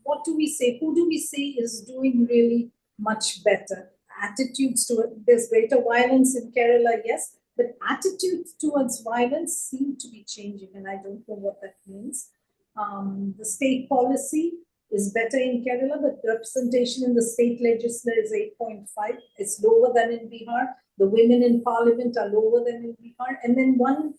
what do we say? Who do we say is doing really much better? Attitudes to it. There's greater violence in Kerala, yes, but attitudes towards violence seem to be changing, and I don't know what that means. The state policy is better in Kerala, but representation in the state legislature is 8.5. It's lower than in Bihar. The women in parliament are lower than in Bihar. And then one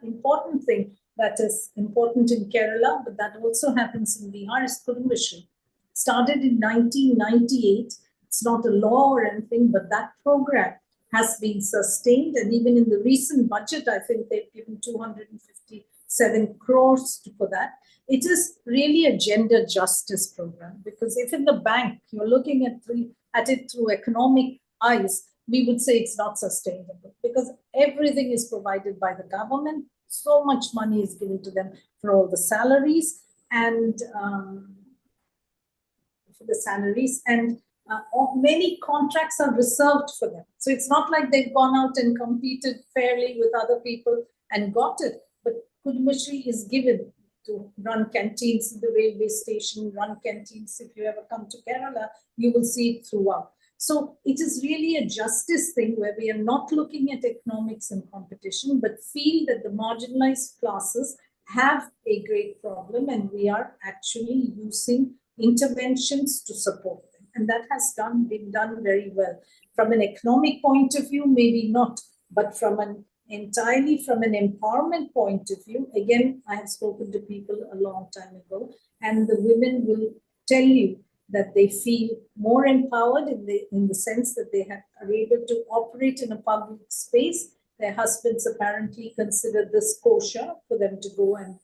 important thing that is important in Kerala, but that also happens in Bihar, is Kudumbashree. Started in 1998. It's not a law or anything, but that program has been sustained. And even in the recent budget, I think they've given 257 crores for that. It is really a gender justice program, because if in the bank you're looking at it through economic eyes, we would say it's not sustainable, because everything is provided by the government. So much money is given to them for all the salaries and many contracts are reserved for them. So it's not like they've gone out and competed fairly with other people and got it, but Kudumbashree is given to run canteens in the railway station, run canteens. If you ever come to Kerala, you will see it throughout. So it is really a justice thing where we are not looking at economics and competition, but feel that the marginalized classes have a great problem, and we are actually using interventions to support them. And that has been done very well. From an economic point of view, maybe not, but entirely from an empowerment point of view, again, I have spoken to people a long time ago, and the women will tell you that they feel more empowered in the sense that they are able to operate in a public space. Their husbands apparently consider this kosher for them to go and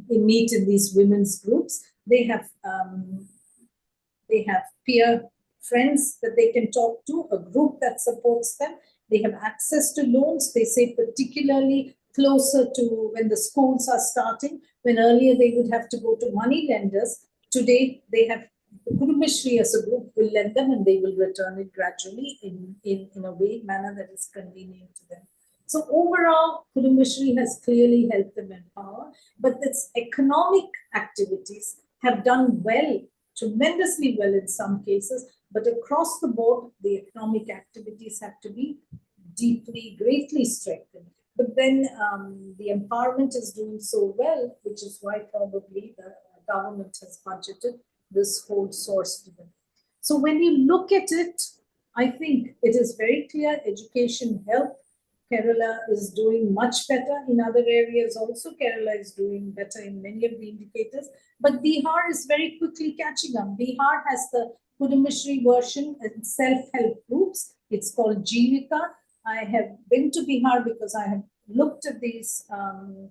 meet in these women's groups. They have peer friends that they can talk to, a group that supports them. They have access to loans. They say particularly closer to when the schools are starting, when earlier they would have to go to money lenders. Today, they have the Kudumbashri as a group will lend them and they will return it gradually in a manner that is convenient to them. So overall, Kudumbashri has clearly helped them empower, but its economic activities have done well, tremendously well in some cases, but across the board, the economic activities have to be deeply, greatly strengthened. But then the empowerment is doing so well, which is why probably the government has budgeted this whole source to them. So when you look at it, I think it is very clear education, health. Kerala is doing much better in other areas also. Kerala is doing better in many of the indicators, but Bihar is very quickly catching up. Bihar has the Kudumbashri version and self-help groups. It's called Jivika. I have been to Bihar because I have looked at these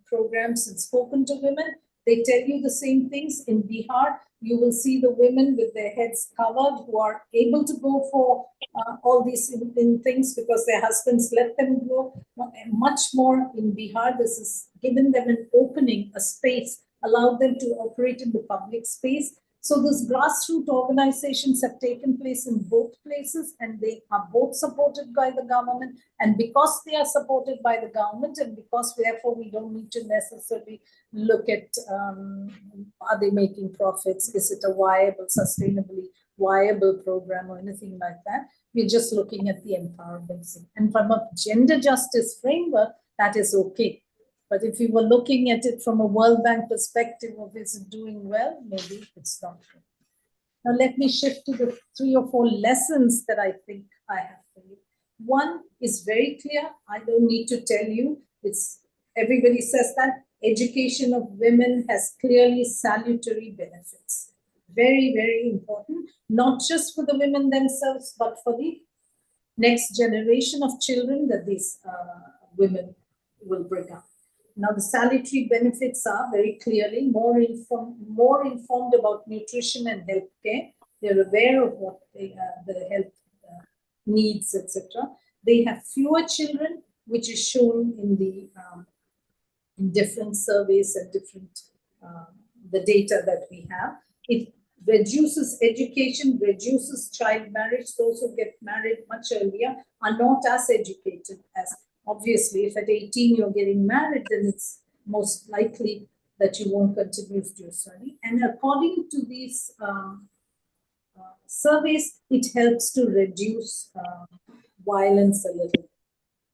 programs and spoken to women. They tell you the same things. In Bihar, you will see the women with their heads covered who are able to go for all these things because their husbands let them go. Much more in Bihar, this has given them an opening, a space, allowed them to operate in the public space. So these grassroots organizations have taken place in both places and they are both supported by the government. And because they are supported by the government and because therefore we don't need to necessarily look at are they making profits? Is it a viable, sustainably viable program or anything like that? We're just looking at the empowerment. And from a gender justice framework, that is okay. But if you were looking at it from a World Bank perspective of is it doing well, maybe it's not good. Now let me shift to the 3 or 4 lessons that I think I have for you. One is very clear. I don't need to tell you. Everybody says that education of women has clearly salutary benefits. Very, very important, not just for the women themselves, but for the next generation of children that these women will bring up. Now, the salutary benefits are very clearly more informed about nutrition and healthcare. They're aware of what the health needs, etc. They have fewer children, which is shown in the in different surveys and different the data that we have. It reduces education, reduces child marriage. Those who get married much earlier are not as educated as. Obviously, if at 18 you're getting married, then it's most likely that you won't continue to your study. And according to these surveys, it helps to reduce violence a little.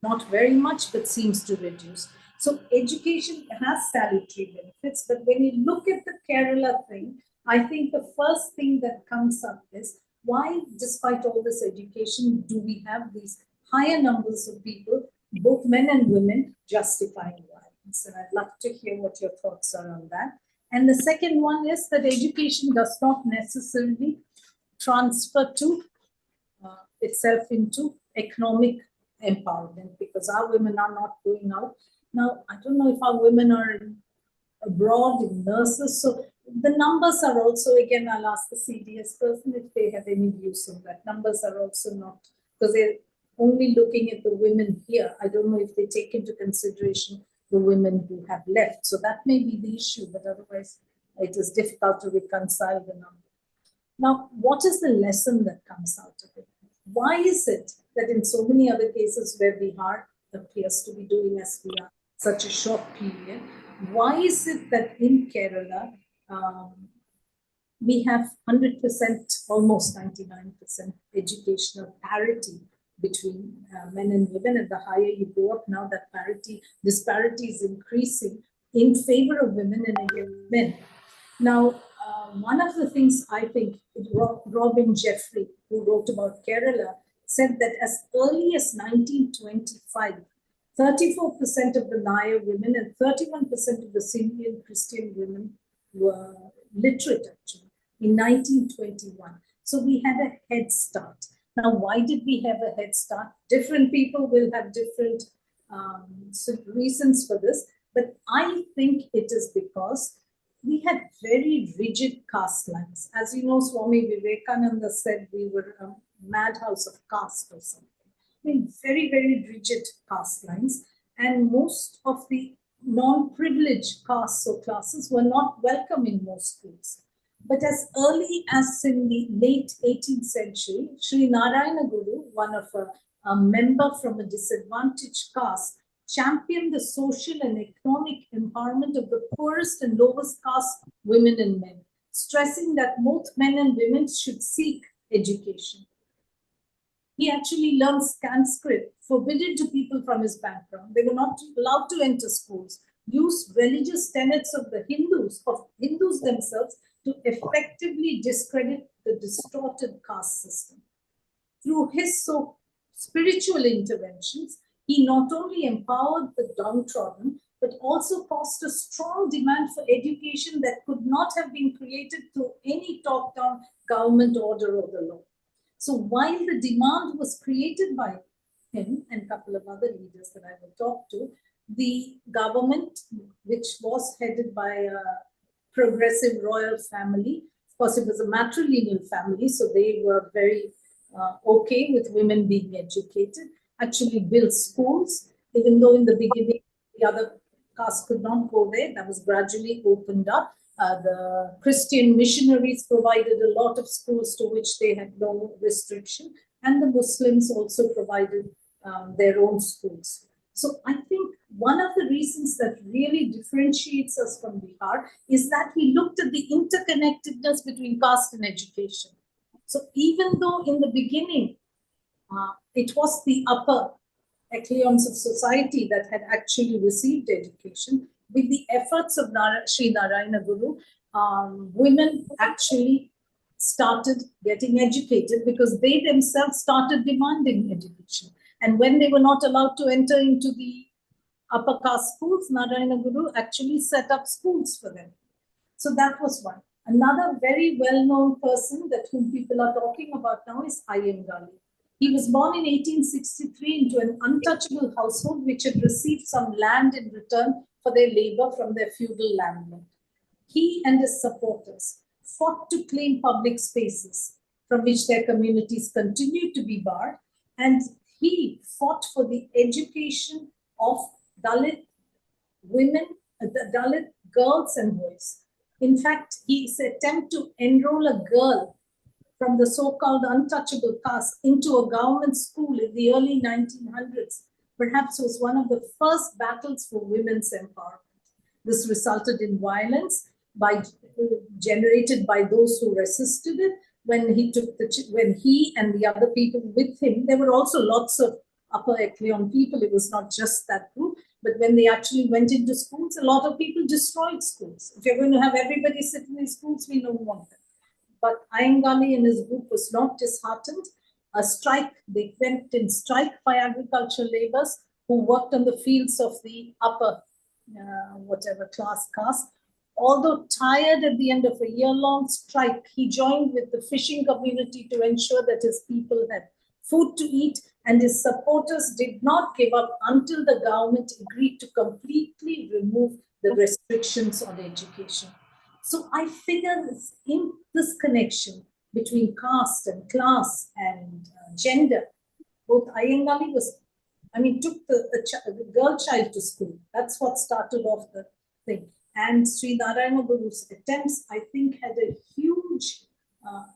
Not very much, but seems to reduce. So education has salutary benefits, but when you look at the Kerala thing, I think the first thing that comes up is why, despite all this education, do we have these higher numbers of people, both men and women, justifying violence? And I'd love to hear what your thoughts are on that. And the second one is that education does not necessarily transfer to itself into economic empowerment, because our women are not going out. Now, I don't know if our women are abroad in nurses, so the numbers are also, again, I'll ask the CDS person if they have any views on that. Numbers are also not, because they're only looking at the women here. I don't know if they take into consideration the women who have left. So that may be the issue, but otherwise it is difficult to reconcile the number. Now, what is the lesson that comes out of it? Why is it that in so many other cases where Bihar appears to be doing as we are, such a short period, why is it that in Kerala, we have 100%, almost 99% educational parity between men and women, and the higher you go up now, that disparity is increasing in favor of women and against men. Now, one of the things I think Robin Jeffrey, who wrote about Kerala, said that as early as 1925, 34% of the Nair women and 31% of the Syrian Christian women were literate, actually, in 1921. So we had a head start. Now, why did we have a head start? Different people will have different reasons for this, but I think it is because we had very rigid caste lines. As you know, Swami Vivekananda said we were a madhouse of caste or something. I mean, very, very rigid caste lines. And most of the non-privileged castes or classes were not welcome in most schools. But as early as in the late 18th century, Sri Narayana Guru, one of a member from a disadvantaged caste, championed the social and economic empowerment of the poorest and lowest caste women and men, stressing that both men and women should seek education. He actually learned Sanskrit, forbidden to people from his background. They were not allowed to enter schools, used religious tenets of the Hindus themselves to effectively discredit the distorted caste system. Through his spiritual interventions, he not only empowered the downtrodden, but also caused a strong demand for education that could not have been created through any top-down government order or the law. So while the demand was created by him and a couple of other leaders that I will talk to, the government, which was headed by a progressive royal family, of course it was a matrilineal family, so they were very okay with women being educated, actually built schools, even though in the beginning the other caste could not go there. That was gradually opened up. The Christian missionaries provided a lot of schools to which they had no restriction, and the Muslims also provided their own schools. So I think one of the reasons that really differentiates us from Bihar is that we looked at the interconnectedness between caste and education. So even though in the beginning, it was the upper echelons of society that had actually received education, with the efforts of Sri Narayana Guru, women actually started getting educated because they themselves started demanding education. And when they were not allowed to enter into the upper caste schools, Narayana Guru actually set up schools for them. So that was one. Another very well-known person that whom people are talking about now is Iyengar. He was born in 1863 into an untouchable household which had received some land in return for their labor from their feudal landlord. He and his supporters fought to claim public spaces from which their communities continued to be barred, and he fought for the education of Dalit women, Dalit girls and boys. In fact, his attempt to enroll a girl from the so-called untouchable caste into a government school in the early 1900s perhaps was one of the first battles for women's empowerment. This resulted in violence generated by those who resisted it. When he and the other people with him, there were also lots of upper echelon people. It was not just that group. But when they actually went into schools, a lot of people destroyed schools. If you're going to have everybody sit in these schools, we don't want them. But Iyengar and his group was not disheartened. A strike, they went in strike by agricultural laborers who worked on the fields of the upper, caste. Although tired at the end of a year-long strike, he joined with the fishing community to ensure that his people had food to eat, and his supporters did not give up until the government agreed to completely remove the restrictions on education. So I figure in this connection between caste and class and gender, both Iyengar took the girl child to school. That's what started off the thing. And Sri Narayana Guru's attempts, I think, had a huge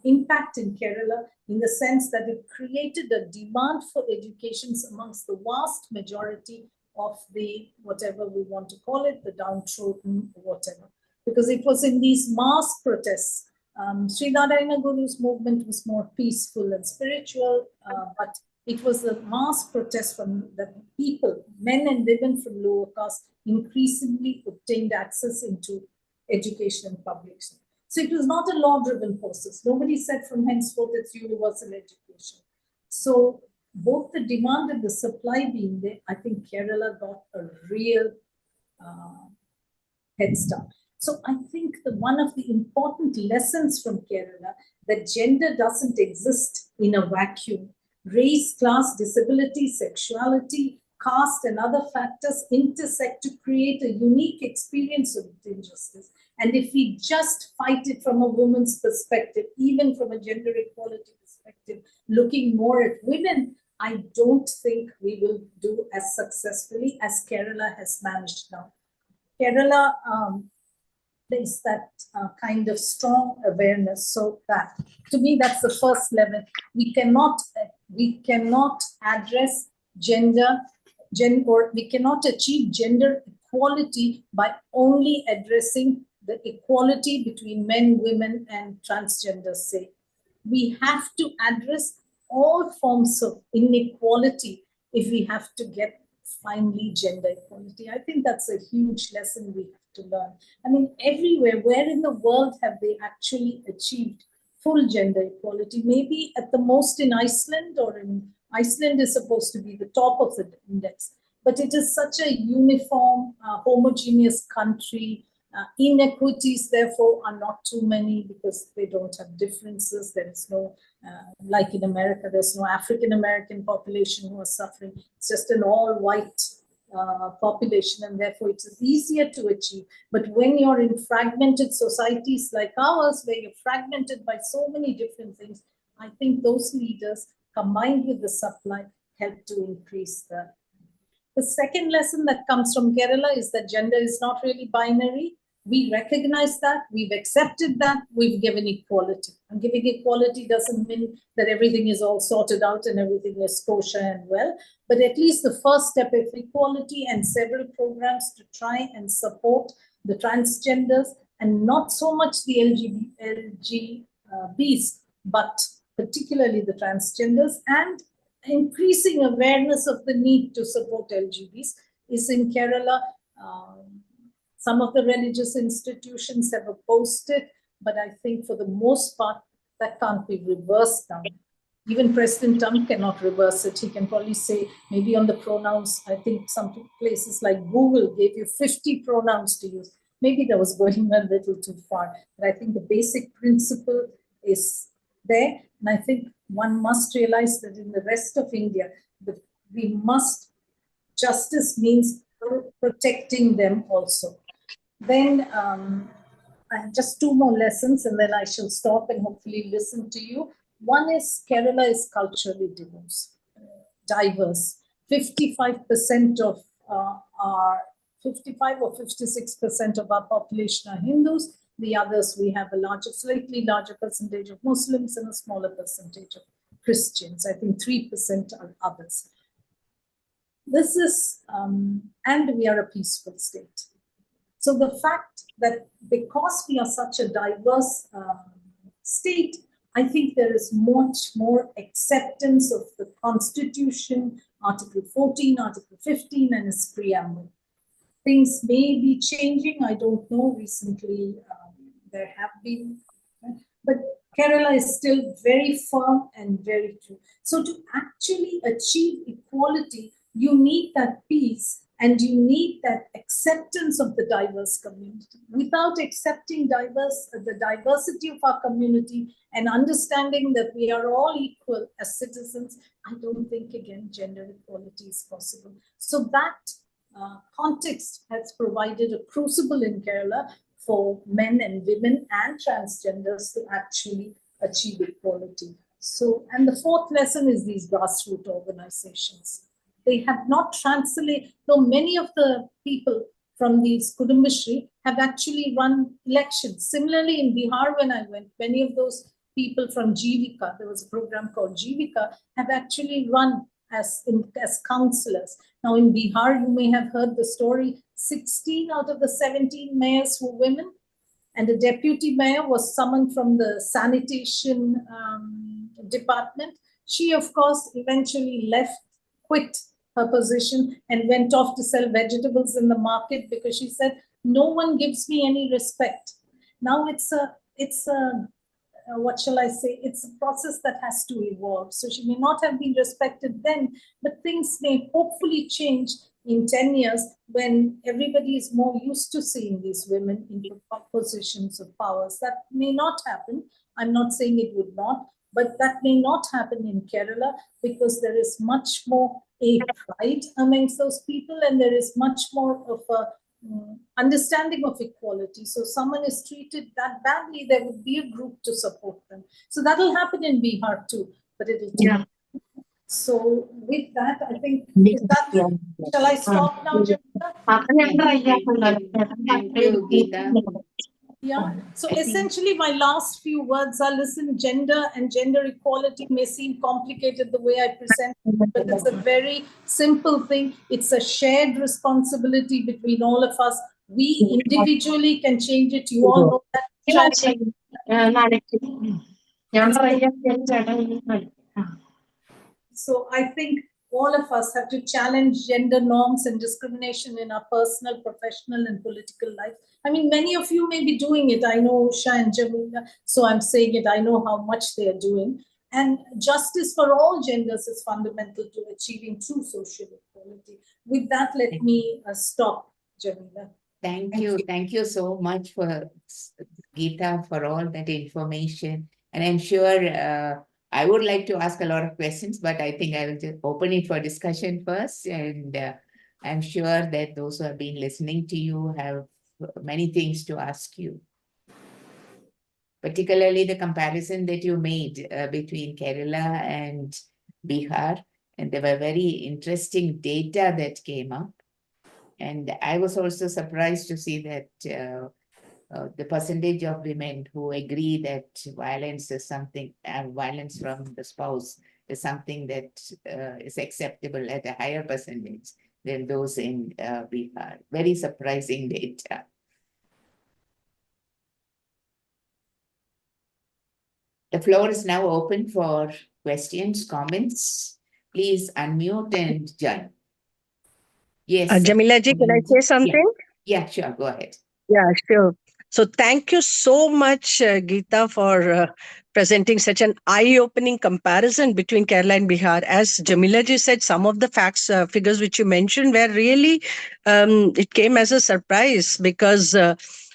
impact in Kerala in the sense that it created a demand for education amongst the vast majority of the, whatever we want to call it, the downtrodden, whatever. Because it was in these mass protests. Sri Narayana Guru's movement was more peaceful and spiritual, but it was a mass protest from the people, men and women from lower caste, increasingly obtained access into education and public. So it was not a law-driven process. Nobody said from henceforth it's universal education. So both the demand and the supply being there, I think Kerala got a real head start. So I think that one of the important lessons from Kerala, that gender doesn't exist in a vacuum. Race, class, disability, sexuality, caste, and other factors intersect to create a unique experience of injustice. And if we just fight it from a woman's perspective, even from a gender equality perspective, looking more at women, I don't think we will do as successfully as Kerala has managed now. Kerala, there's that kind of strong awareness. So that, to me, that's the first level. We cannot address or we cannot achieve gender equality by only addressing the equality between men, women, and transgender, say. We have to address all forms of inequality if we have to get finally gender equality. I think that's a huge lesson we have to learn. I mean, everywhere, where in the world have they actually achieved full gender equality? Maybe at the most in Iceland, or in Iceland is supposed to be the top of the index, but it is such a uniform, homogeneous country. Inequities, therefore, are not too many because they don't have differences. There is no, like in America, there's no African-American population who are suffering. It's just an all-white population, and therefore it is easier to achieve. But when you're in fragmented societies like ours, where you're fragmented by so many different things, I think those leaders, combined with the supply, help to increase that. The second lesson that comes from Kerala is that gender is not really binary. We recognize that, we've accepted that, we've given equality. And giving equality doesn't mean that everything is all sorted out and everything is kosher and well, but at least the first step is equality, and several programs to try and support the transgenders, and not so much the LGBs, but particularly the transgenders, and increasing awareness of the need to support LGBs is in Kerala. Some of the religious institutions have opposed it, but I think for the most part, that can't be reversed now. Even President Trump cannot reverse it. He can probably say, maybe on the pronouns, I think some places like Google gave you 50 pronouns to use. Maybe that was going a little too far, but I think the basic principle is there. And I think one must realize that in the rest of India, justice means protecting them also. Then just two more lessons, and then I shall stop and hopefully listen to you. One is Kerala is culturally diverse. 55% of our 55 or 56% of our population are Hindus. The others, we have a slightly larger percentage of Muslims and a smaller percentage of Christians. I think 3% are others. This is, and we are a peaceful state. So the fact that because we are such a diverse state, I think there is much more acceptance of the Constitution, Article 14, Article 15, and its preamble. Things may be changing, I don't know, recently there have been, but Kerala is still very firm and very true. So to actually achieve equality, you need that peace and you need that acceptance of the diverse community. Without accepting the diversity of our community and understanding that we are all equal as citizens, I don't think, again, gender equality is possible. So that context has provided a crucible in Kerala for men and women and transgenders to actually achieve equality. So, and the fourth lesson is these grassroots organizations. They have not translated, though many of the people from these Kudumbashri have actually run elections. Similarly, in Bihar, when I went, many of those people from Jivika, there was a program called Jivika, have actually run as councillors. Now in Bihar, you may have heard the story, 16 out of the 17 mayors were women, and a deputy mayor was someone from the sanitation department. She, of course, eventually quit her position and went off to sell vegetables in the market because she said, no one gives me any respect. Now it's it's a, what shall I say? It's a process that has to evolve. So she may not have been respected then, but things may hopefully change in 10 years when everybody is more used to seeing these women in positions of powers. That may not happen. I'm not saying it would not, but that may not happen in Kerala because there is much more a pride amongst those people, and there is much more of a understanding of equality. So someone is treated that badly, there would be a group to support them. So that will happen in Bihar too, but it will take. So with that, I think, is that, shall I stop now, Jamila? Thank you, Gita. Yeah. So essentially, my last few words are: listen, gender and gender equality may seem complicated the way I present, but it's a very simple thing. It's a shared responsibility between all of us. We individually can change it. You all know that. So I think all of us have to challenge gender norms and discrimination in our personal, professional, and political life. I mean, many of you may be doing it. I know Usha and Jamila, so I'm saying it. I know how much they are doing. And justice for all genders is fundamental to achieving true social equality. With that, let me stop, Jamila. Thank you. Thank you so much for Gita for all that information. And I'm sure I would like to ask a lot of questions, but I think I will just open it for discussion first. And I'm sure that those who have been listening to you have many things to ask you. Particularly the comparison that you made between Kerala and Bihar. And there were very interesting data that came up. And I was also surprised to see that the percentage of women who agree that violence is something, violence from the spouse is something that is acceptable at a higher percentage than those in Bihar. Very surprising data. The floor is now open for questions, comments. Please unmute and join. Yes. Jamila ji, can I say something? Yeah, sure. Go ahead. Yeah, sure. So thank you so much, Geeta, for presenting such an eye-opening comparison between Kerala and Bihar. As Jamila ji said, some of the facts, figures which you mentioned were really, it came as a surprise because,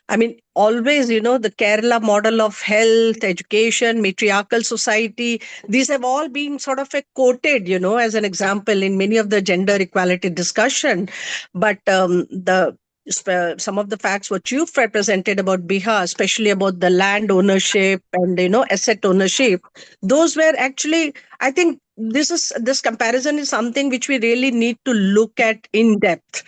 I mean, always, you know, the Kerala model of health, education, matriarchal society, these have all been sort of quoted, you know, as an example in many of the gender equality discussion. But some of the facts what you've represented about Bihar, especially about the land ownership and, you know, asset ownership, those were actually, I think this comparison is something which we really need to look at in depth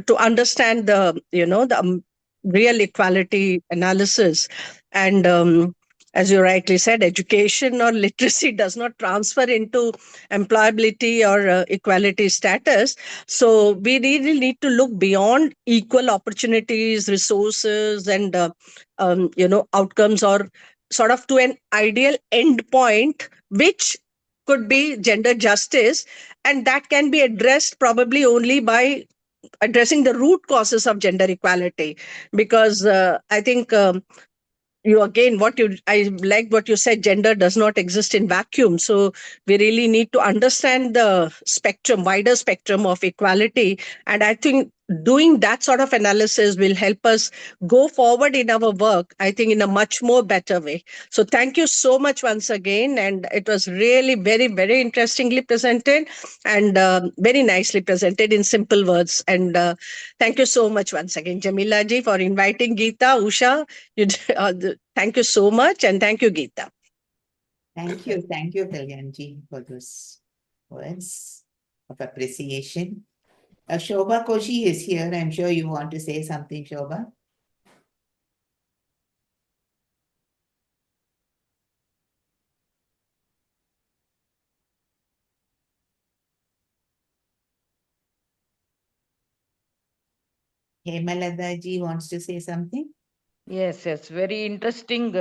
to understand the, you know, the real equality analysis. And as you rightly said, education or literacy does not transfer into employability or equality status. So we really need to look beyond equal opportunities, resources, and you know, outcomes, or sort of to an ideal end point, which could be gender justice, and that can be addressed probably only by addressing the root causes of gender equality. Because I think you again, what you, I like what you said, gender does not exist in vacuum. So we really need to understand the spectrum, wider spectrum of equality. And I think doing that sort of analysis will help us go forward in our work, I think, in a much more better way. So thank you so much once again. And it was really very, very interestingly presented and very nicely presented in simple words. And thank you so much once again, Jamila ji, for inviting Geeta, Usha. Thank you so much, and thank you, Geeta. Thank you, Kalyanji, for those words of appreciation. Shobha Koshi is here. I'm sure you want to say something, Shobha. Hemalada ji wants to say something. Yes, very interesting.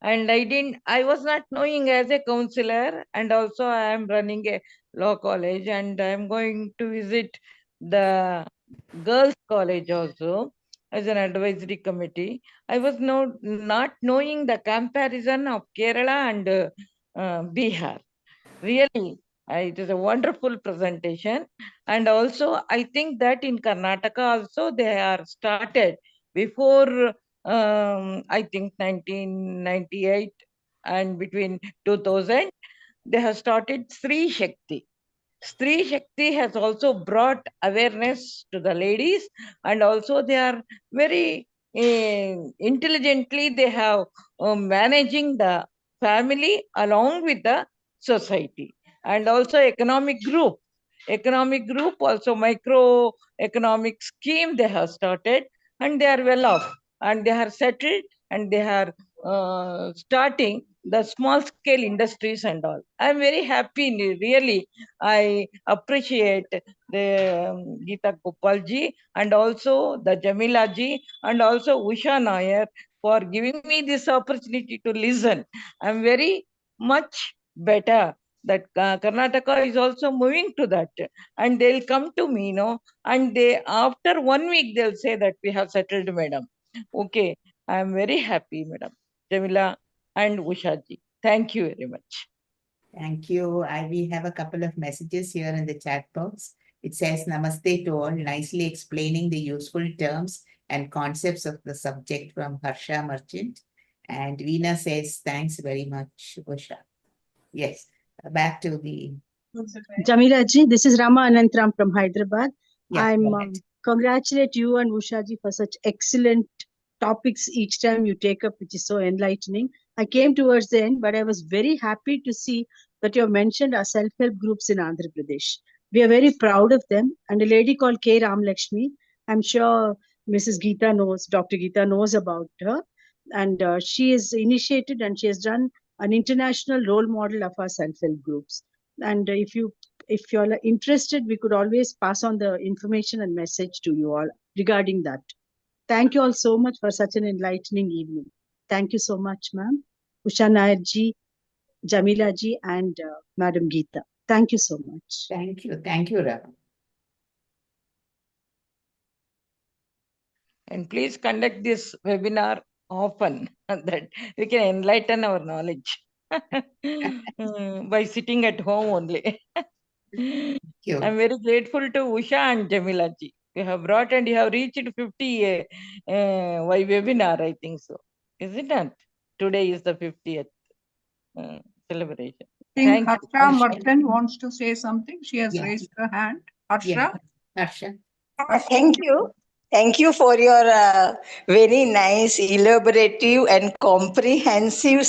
And I was not knowing as a counselor, and also I am running a law college, and I am going to visit the girls' college also. as an advisory committee. I was not knowing the comparison of Kerala and Bihar. Really, it is a wonderful presentation. And also, I think that in Karnataka also they are started before, I think 1998 and between 2000, they have started Sri Shakti. Stree Shakti has also brought awareness to the ladies, and also they are very intelligently they have managing the family along with the society, and also economic group also micro economic scheme they have started, and they are well off, and they are settled, and they are starting the small scale industries and all. I'm very happy, really. I appreciate the Gita Gopal ji, and also the Jamila ji, and also Usha Nair for giving me this opportunity to listen. I'm very much better that Karnataka is also moving to that, and they'll come to me, and they after 1 week they'll say that we have settled, madam. Okay, I'm very happy, madam. Jamila and Usha ji. Thank you very much. Thank you. We have a couple of messages here in the chat box. It says Namaste to all, nicely explaining the useful terms and concepts of the subject from Harsha Merchant. And Veena says, thanks very much, Usha. Yes, back to the... Jamila ji, this is Rama Anantram from Hyderabad. Yeah, I'm go ahead. congratulate you and Usha ji for such excellent topics each time you take up, which is so enlightening. I came towards the end, but I was very happy to see that you have mentioned our self-help groups in Andhra Pradesh. We are very proud of them. And a lady called K. Ram Lakshmi, I'm sure Mrs. Geeta knows, Dr. Geeta knows about her. And she is initiated and she has done an international role model of our self-help groups. And if you are interested, we could always pass on the information and message to you all regarding that. Thank you all so much for such an enlightening evening. Thank you so much, ma'am. Usha Nair ji, Jamila ji, and Madam Geeta. Thank you so much. Thank you. Thank you, Ram. And please conduct this webinar often that we can enlighten our knowledge by sitting at home only. I'm very grateful to Usha and Jamila ji. You have brought and you have reached 50 webinar, I think so. Is it not? Today is the 50th celebration. I think Thank Harsha you. Merchant wants to say something. She has raised her hand. Harsha? Harsha. Thank you. Thank you for your very nice, elaborative, and comprehensive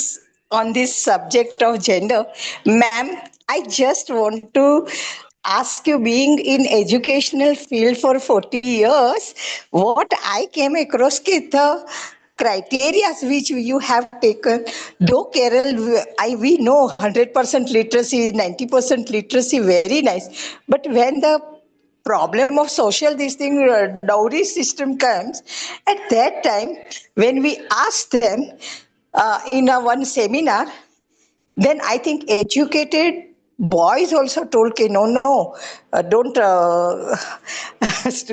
on this subject of gender. Ma'am, I just want to ask you, being in educational field for 40 years, what I came across the criteria which you have taken, though Kerala, we know 100% literacy, 90% literacy, very nice. But when the problem of social this thing dowry system comes, at that time when we asked them in a one seminar, then I think educated boys also told, okay, no, don't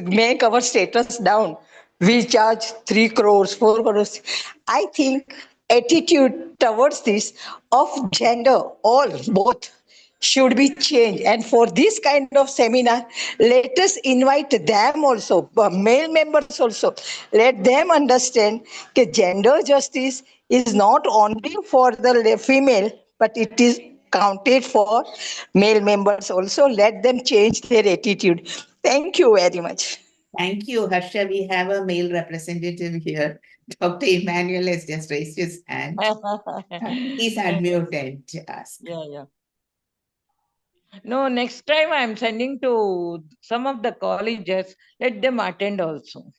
make our status down. We charge 3 crores, 4 crores. I think attitude towards this of gender, all, both, should be changed. And for this kind of seminar, let us invite them also, male members also. Let them understand that gender justice is not only for the female, but it is counted for male members also. Let them change their attitude. Thank you very much. Thank you, Harsha. We have a male representative here. Dr. Emmanuel has just raised his hand. He's unmuted to ask. Yeah. No, next time I'm sending to some of the colleges, let them attend also.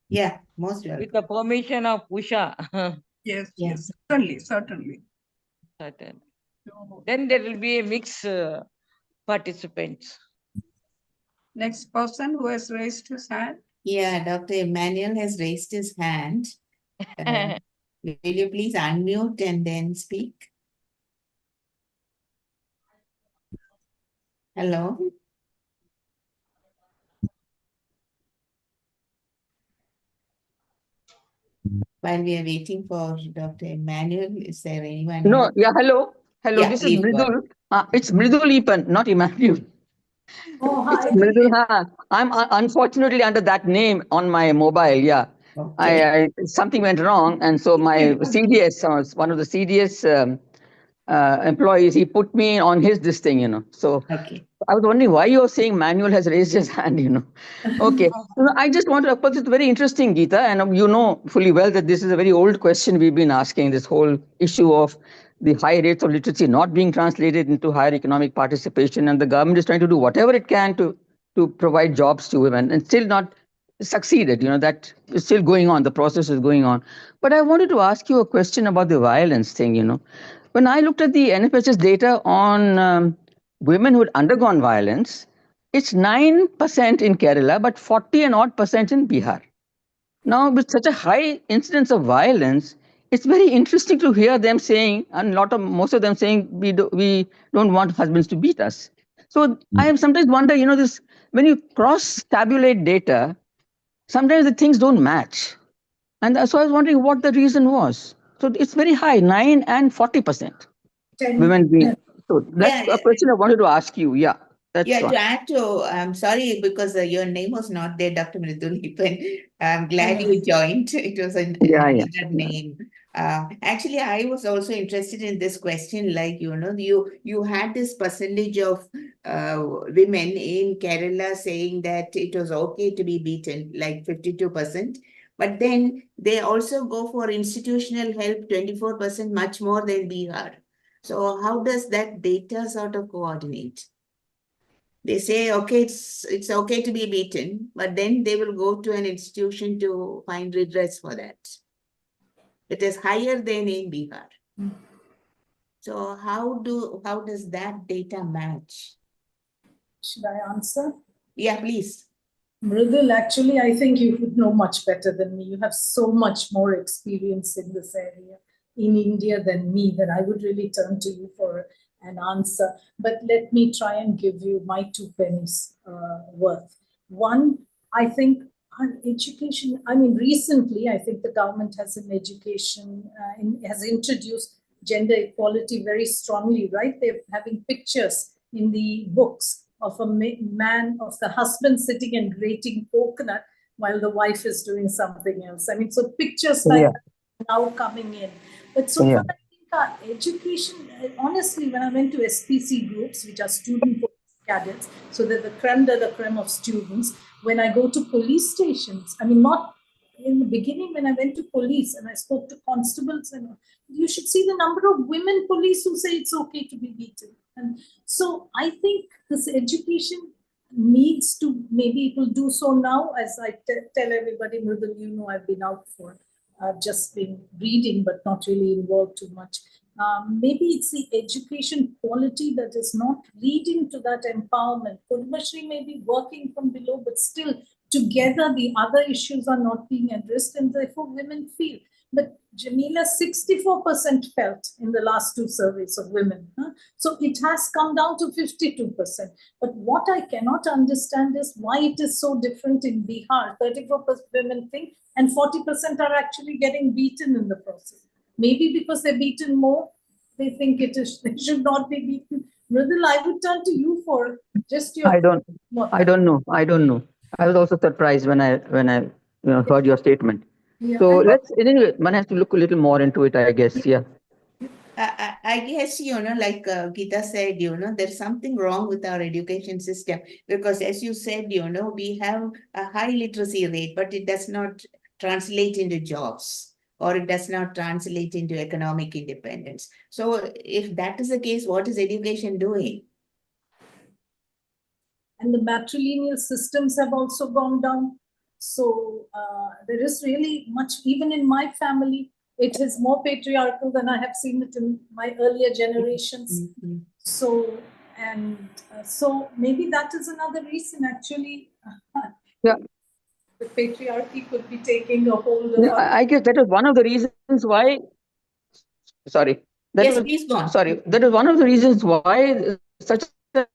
Yeah, most welcome. With the permission of Usha. Yes, certainly. Certain. Then there will be a mix participants. Next person who has raised his hand. Yeah, Dr. Emmanuel has raised his hand. Will you please unmute and then speak? Hello? While we are waiting for Dr. Emmanuel, is there anyone No, else? yeah, hello. Hello, Yeah, this is please go ahead. Mridul. It's Mridul Epan, not Emmanuel. Oh, It's hi. Mridul. I'm unfortunately under that name on my mobile. Yeah, Okay. something went wrong, and so my CDS, one of the CDS employees, he put me on this thing. So Okay. I was wondering why you're saying Manuel has raised his hand. Okay. I just want to, of course, it's very interesting, Gita, and you know fully well that this is a very old question we've been asking, this whole issue of the high rates of literacy not being translated into higher economic participation, and the government is trying to do whatever it can to provide jobs to women and still not succeeded. That is still going on. The process is going on. But I wanted to ask you a question about the violence thing. When I looked at the NFHS data on women who had undergone violence, it's 9% in Kerala, but 40 and odd percent in Bihar. Now, with such a high incidence of violence, it's very interesting to hear them saying, and most of them saying, we don't want husbands to beat us. So I sometimes wonder, this when you cross-tabulate data, sometimes the things don't match. And so I was wondering what the reason was. So it's very high, 9 and 40%. Women being. So that's Yeah, a question I wanted to ask you. Yeah, that's yeah, one. to add to, I'm sorry because your name was not there, Dr. Mridul Hipan. I'm glad you joined. It was Yeah. another name. Actually, I was also interested in this question. Like, you had this percentage of women in Kerala saying that it was okay to be beaten, like 52%. But then they also go for institutional help, 24%, much more than Bihar. So how does that data sort of coordinate? They say, okay, it's okay to be beaten, but then they will go to an institution to find redress for that. It is higher than in Bihar. So how does that data match? Should I answer? Yeah, please. Mridul, actually, I think you would know much better than me. You have so much more experience in this area in India than me that I would really turn to you for an answer. But let me try and give you my 2 pennies worth. One, I think education, recently, I think the government has an education, has introduced gender equality very strongly, right? They're having pictures in the books of a man, of the husband sitting and grating coconut while the wife is doing something else. So pictures like that are now coming in. But so far, I think our education, honestly, when I went to SPC groups, which are student cadets, so they're the creme de la creme of students, when I go to police stations, not in the beginning when I went to police and I spoke to constables, and you should see the number of women police who say it's okay to be beaten. And so I think this education needs to, maybe it will do so now, as I tell everybody, Mridul, I've been out for, I've just been reading, but not really involved too much. Maybe it's the education quality that is not leading to that empowerment. Pudmashri may be working from below, but still together the other issues are not being addressed, and therefore women feel. But Jamila, 64% felt in the last 2 surveys of women. So it has come down to 52%. But what I cannot understand is why it is so different in Bihar. 34% women think, and 40% are actually getting beaten in the process. Maybe because they're beaten more, they think they should not be beaten. Mridul, I would turn to you for just your. I don't know. I was also surprised when I heard your statement. Yeah, so anyway, one has to look a little more into it, I guess. Yeah. I guess, like Gita said, there's something wrong with our education system because, as you said, we have a high literacy rate, but it does not translate into jobs or it does not translate into economic independence. So if that is the case, what is education doing? And the matrilineal systems have also gone down. So there is really much, even in my family, it is more patriarchal than I have seen it in my earlier generations. Mm-hmm. So maybe that is another reason, actually. The patriarchy could be taking a hold of. I guess that is one of the reasons why. Sorry. Please go on. Sorry, that is one of the reasons why such a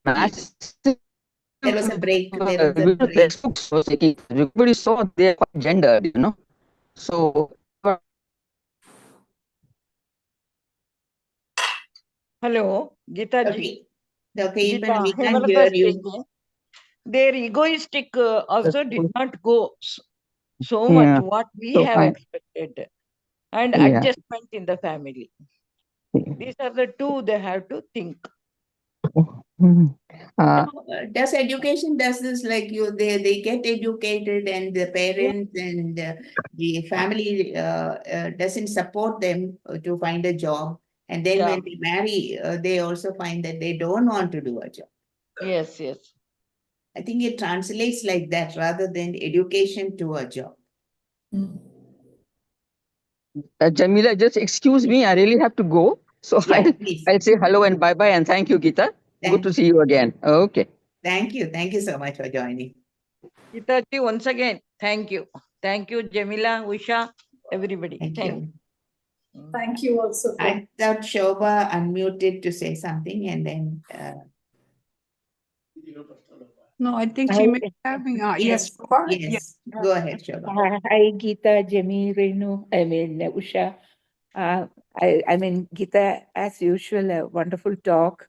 massive there was a break. There was a With the break. textbooks was taking, everybody saw they're quite gendered, you know. So Hello, Gita ji. Okay, even Gita, we can't Hemalata hear you. speaking. Their egoistic also did not go so yeah. much what we So have expected, and yeah. adjustment in the family. These are the two they have to think. Does education does this like they get educated and the parents and the family doesn't support them to find a job, and then when they marry they also find that they don't want to do a job. Yes, yes. I think it translates like that rather than education to a job. Jamila, just excuse me, I really have to go. So Yeah, please. I'll say hello and bye bye, and thank you, Gita. Good to see you again. Okay. Thank you so much for joining. Gita ji, once again, thank you. Thank you, Jamila, Usha, everybody. Thank you. Thank you also. I thought Shobha unmuted to say something and then. No, I think she may be having. Yes, Shobha? Yes. Go ahead, Shobha. Hi, Gita, Jemi, Renu, Usha. I mean, Gita, as usual, a wonderful talk.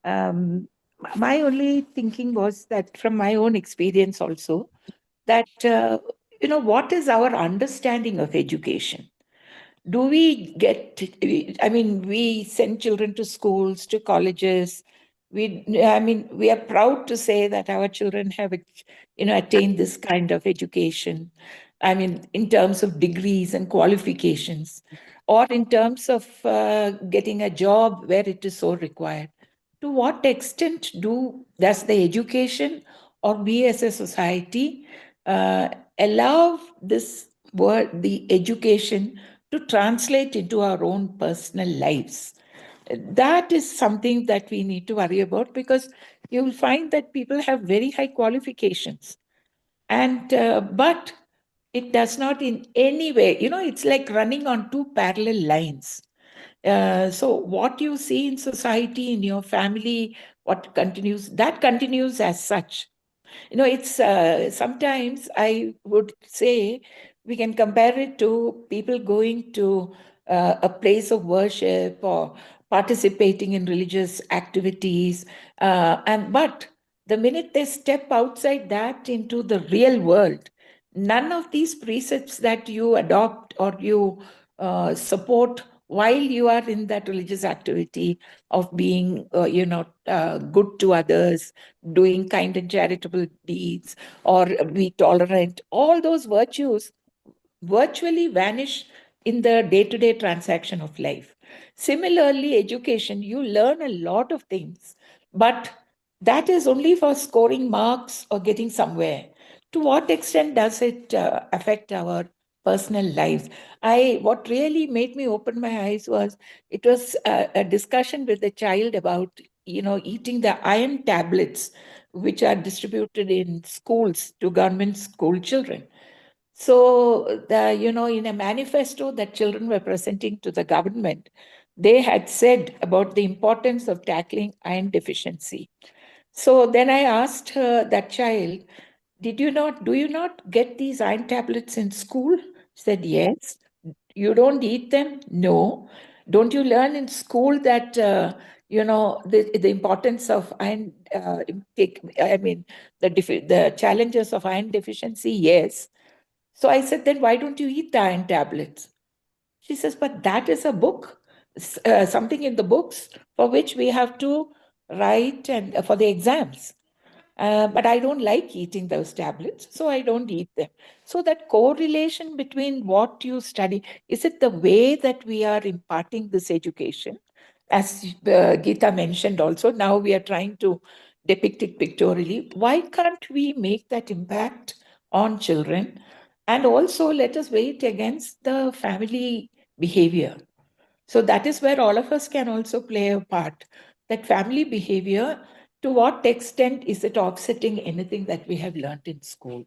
My only thinking was that from my own experience also, that, what is our understanding of education? Do we get, I mean, we send children to schools, to colleges. We are proud to say that our children have, attained this kind of education. I mean, in terms of degrees and qualifications, or in terms of getting a job where it is so required. To what extent does the education or we as a society allow this word, the education, to translate into our own personal lives? That is something that we need to worry about, because you will find that people have very high qualifications, and but it does not in any way, it's like running on two parallel lines. So what you see in society, in your family, that continues as such. It's sometimes I would say we can compare it to people going to a place of worship or participating in religious activities, but the minute they step outside that into the real world, none of these precepts that you adopt or you support while you are in that religious activity of being, good to others, doing kind and charitable deeds, or be tolerant, all those virtues virtually vanish in the day-to-day transaction of life. Similarly, education, you learn a lot of things, but that is only for scoring marks or getting somewhere. To what extent does it affect our personal lives? What really made me open my eyes was, it was a discussion with a child about, eating the iron tablets which are distributed in schools to government school children. So, in a manifesto that children were presenting to the government, they had said about the importance of tackling iron deficiency. So then I asked that child, do you not get these iron tablets in school? She said, yes. You don't eat them? No. Don't you learn in school that, the importance of iron intake, the challenges of iron deficiency? Yes. So I said, then why don't you eat the iron tablets? She says, but that is a book, something in the books for which we have to write and for the exams. But I don't like eating those tablets, so I don't eat them. So that correlation between what you study, is it the way that we are imparting this education? As Gita mentioned also, now we are trying to depict it pictorially. Why can't we make that impact on children? And also let us weigh it against the family behavior. So that is where all of us can also play a part. That family behavior, to what extent is it offsetting anything that we have learned in school?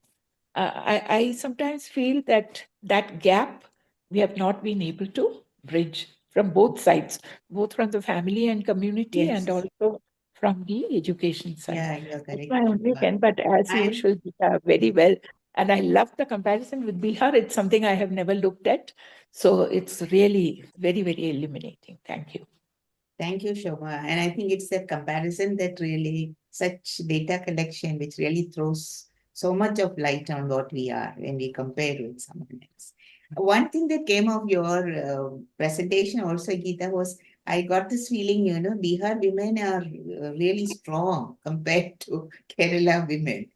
I sometimes feel that gap we have not been able to bridge from both sides, both from the family and community, and also from the education side. Yeah, you're That's correct. my only pen, but as And- usual, Gita, very well. And I love the comparison with Bihar. It's something I have never looked at. So it's really very, very illuminating. Thank you. Thank you, Shobha. And I think it's that comparison that really, such data collection, which really throws so much of light on what we are when we compare with someone else. One thing that came of your presentation also, Geeta, was I got this feeling, Bihar women are really strong compared to Kerala women.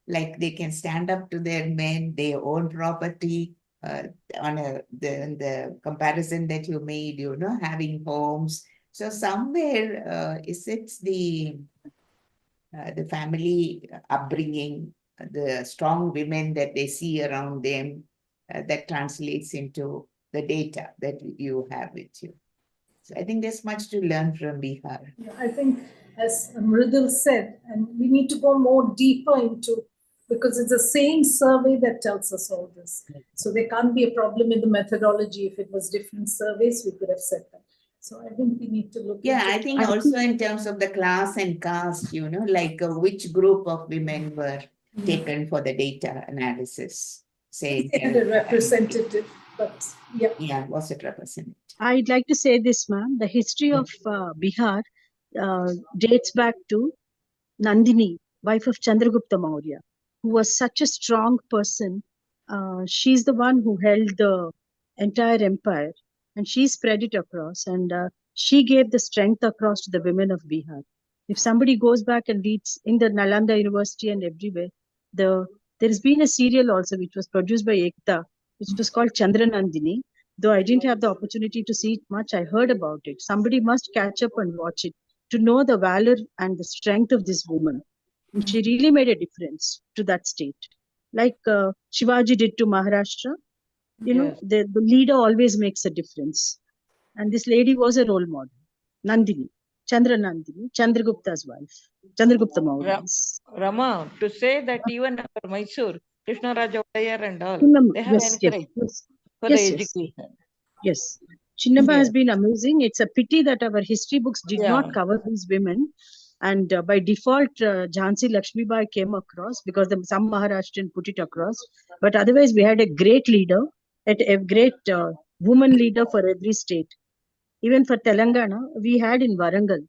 Like they can stand up to their men, they own property, on the comparison that you made, having homes. So somewhere, is it the family upbringing, the strong women that they see around them, that translates into the data that you have with you. So I think there's much to learn from Bihar. Yeah, I think, as Mridul said, and we need to go more deeper into, because it's the same survey that tells us all this. So there can't be a problem in the methodology. If it was different surveys, we could have said that. So I think we need to look Yeah, into I think also in terms of the class and caste, like which group of women were taken for the data analysis. Say they had a representative, but yeah. Yeah, was it representative? I'd like to say this, ma'am. The history of Bihar dates back to Nandini, wife of Chandragupta Maurya, who was such a strong person. She's the one who held the entire empire, and she spread it across, and she gave the strength across to the women of Bihar. If somebody goes back and reads in the Nalanda University and everywhere, there's been a serial also which was produced by Ekta, which was called Chandranandini. Though I didn't have the opportunity to see it much, I heard about it. Somebody must catch up and watch it to know the valor and the strength of this woman. And she really made a difference to that state. Like Shivaji did to Maharashtra, the leader always makes a difference. And this lady was a role model, Nandini, Chandragupta's wife, Chandragupta Maurya's. Rama, to say that even our Mysore, Krishna Raja Wadayar and all, they have encouraged for the education. Yes. Chinnamba has been amazing. It's a pity that our history books did not cover these women. And by default, Jhansi Lakshmibai came across because some Maharashtrian put it across. But otherwise, we had a great leader, a great woman leader for every state. Even for Telangana, we had in Warangal,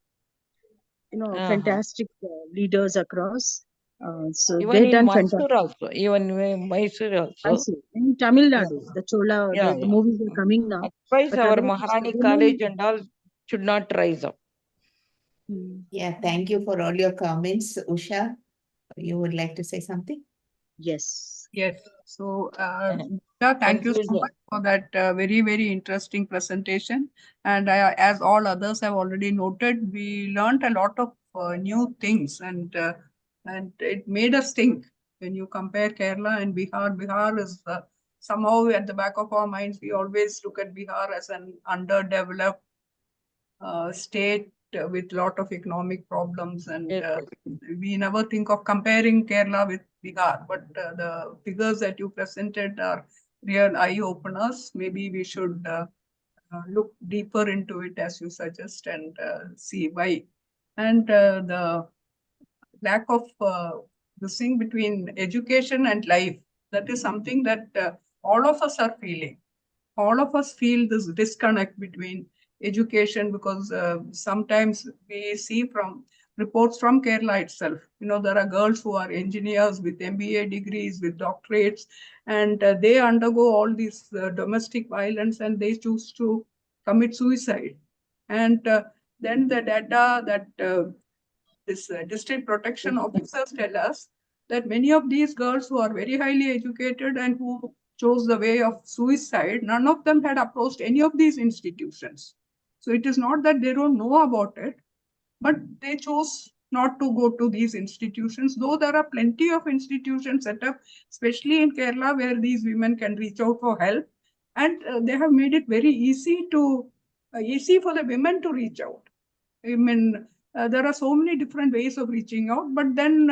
fantastic leaders across. So even they in done Mysore fantastic. also, even in Mysore also. In Tamil Nadu, the Chola, the movies are coming now. Otherwise, our Maharani College and all should not rise up. Yeah, thank you for all your comments. Usha, you would like to say something? Yes. Yes. So, thank you so much for that very, very interesting presentation. And as all others have already noted, we learned a lot of new things, and it made us think. When you compare Kerala and Bihar, Bihar is somehow at the back of our minds. We always look at Bihar as an underdeveloped state with lot of economic problems, and we never think of comparing Kerala with Bihar. But the figures that you presented are real eye openers. Maybe we should look deeper into it as you suggest, and see why. And the lack of this thing between education and life, that is something that all of us are feeling. All of us feel this disconnect between education, because sometimes we see from reports from Kerala itself, there are girls who are engineers with MBA degrees, with doctorates, and they undergo all these domestic violence, and they choose to commit suicide. And then the data that this district protection officers tell us that many of these girls who are very highly educated and who chose the way of suicide, none of them had approached any of these institutions. So it is not that they don't know about it, but they chose not to go to these institutions, though there are plenty of institutions set up, especially in Kerala, where these women can reach out for help. And they have made it very easy for the women to reach out. I mean, there are so many different ways of reaching out, but then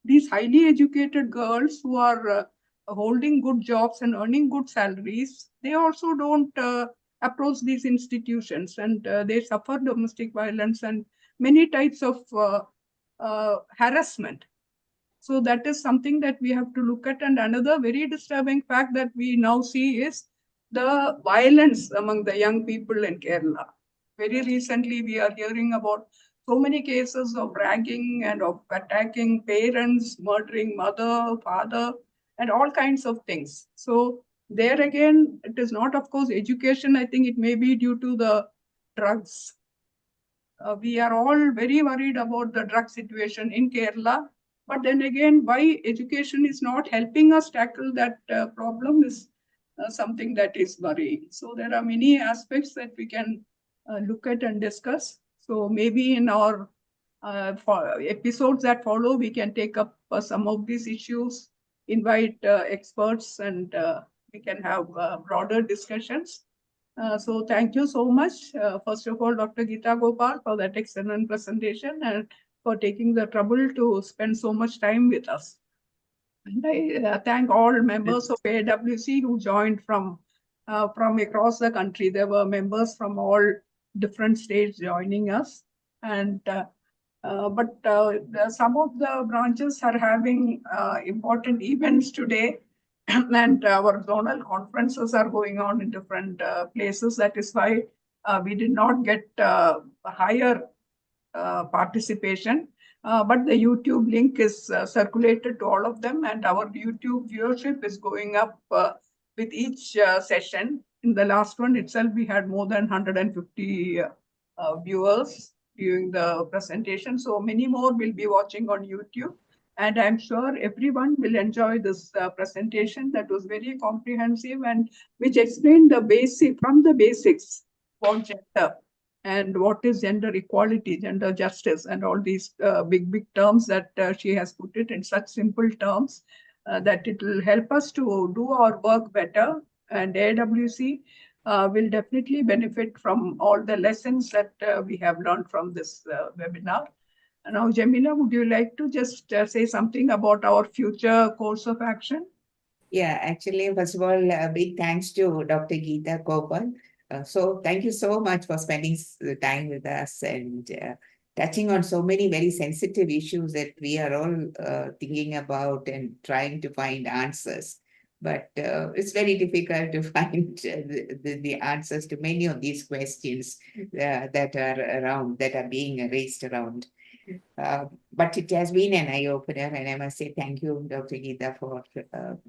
these highly educated girls who are holding good jobs and earning good salaries, they also don't approach these institutions, and they suffer domestic violence, and many types of harassment. So that is something that we have to look at. And another very disturbing fact that we now see is the violence among the young people in Kerala. Very recently, we are hearing about so many cases of ragging and of attacking parents, murdering mother, father, and all kinds of things. So there again, it is not, of course, education. I think it may be due to the drugs. We are all very worried about the drug situation in Kerala. But then again, why education is not helping us tackle that problem is something that is worrying. So there are many aspects that we can look at and discuss. So maybe in our episodes that follow, we can take up some of these issues, invite experts, and we can have broader discussions. So thank you so much. First of all, Dr. Gita Gopal, for that excellent presentation and for taking the trouble to spend so much time with us. And I thank all members of AIWC who joined from across the country. There were members from all different states joining us. And some of the branches are having important events today. And our zonal conferences are going on in different places. That is why we did not get higher participation. But the YouTube link is circulated to all of them, and our YouTube viewership is going up with each session. In the last one itself, we had more than 150 viewers viewing the presentation. So many more will be watching on YouTube. And I'm sure everyone will enjoy this presentation that was very comprehensive and which explained the basics about gender and what is gender equality, gender justice, and all these big terms that she has put it in such simple terms that it will help us to do our work better. And AIWC will definitely benefit from all the lessons that we have learned from this webinar. Now, Jamila, would you like to just say something about our future course of action? Yeah, actually, first of all, a big thanks to Dr. Gita Gopal. So thank you so much for spending the time with us and touching on so many very sensitive issues that we are all thinking about and trying to find answers. But it's very difficult to find the answers to many of these questions that are around, that are being raised around. But it has been an eye-opener, and I must say thank you, Dr. Gita, for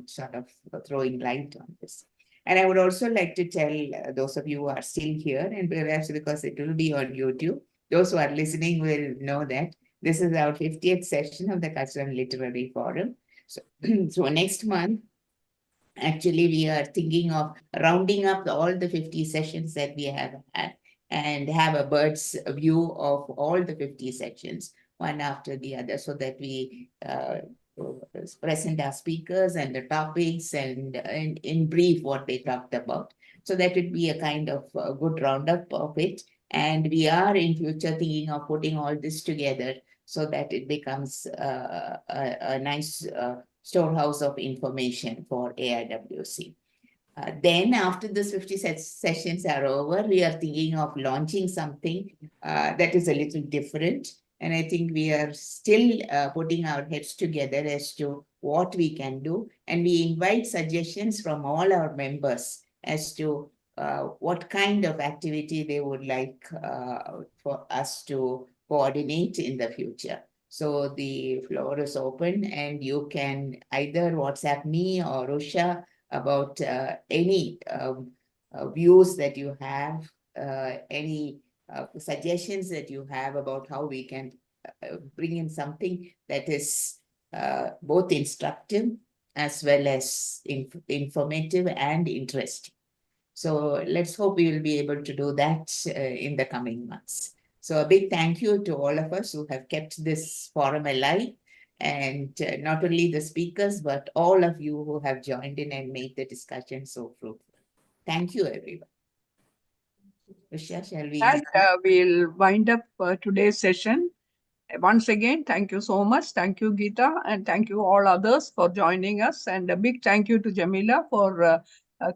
sort of throwing light on this. And I would also like to tell those of you who are still here, and perhaps because it will be on YouTube, those who are listening will know that this is our 50th session of the Cultural and Literary Forum. So, so next month, actually, we are thinking of rounding up all the 50 sessions that we have had and have a bird's view of all the 50 sections, one after the other, so that we present our speakers and the topics and in brief what they talked about. So that would be a kind of a good roundup of it. And we are in future thinking of putting all this together so that it becomes a nice storehouse of information for AIWC. Then after this 50 sessions are over, we are thinking of launching something that is a little different. And I think we are still putting our heads together as to what we can do. And we invite suggestions from all our members as to what kind of activity they would like for us to coordinate in the future. So the floor is open and you can either WhatsApp me or Usha about any views that you have, any suggestions that you have about how we can bring in something that is both instructive as well as informative and interesting. So let's hope we will be able to do that in the coming months. So a big thank you to all of us who have kept this forum alive, and not only the speakers, but all of you who have joined in and made the discussion so fruitful. Thank you, everyone. Usha, shall we? And we'll wind up today's session. Once again, thank you so much. Thank you, Geeta, and thank you all others for joining us. And a big thank you to Jamila for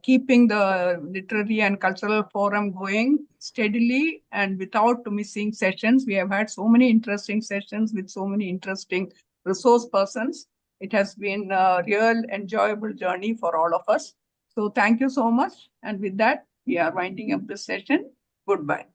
keeping the literary and cultural forum going steadily and without missing sessions. We have had so many interesting sessions with so many interesting resource persons. It has been a real enjoyable journey for all of us. So thank you so much. And with that, we are winding up this session. Goodbye.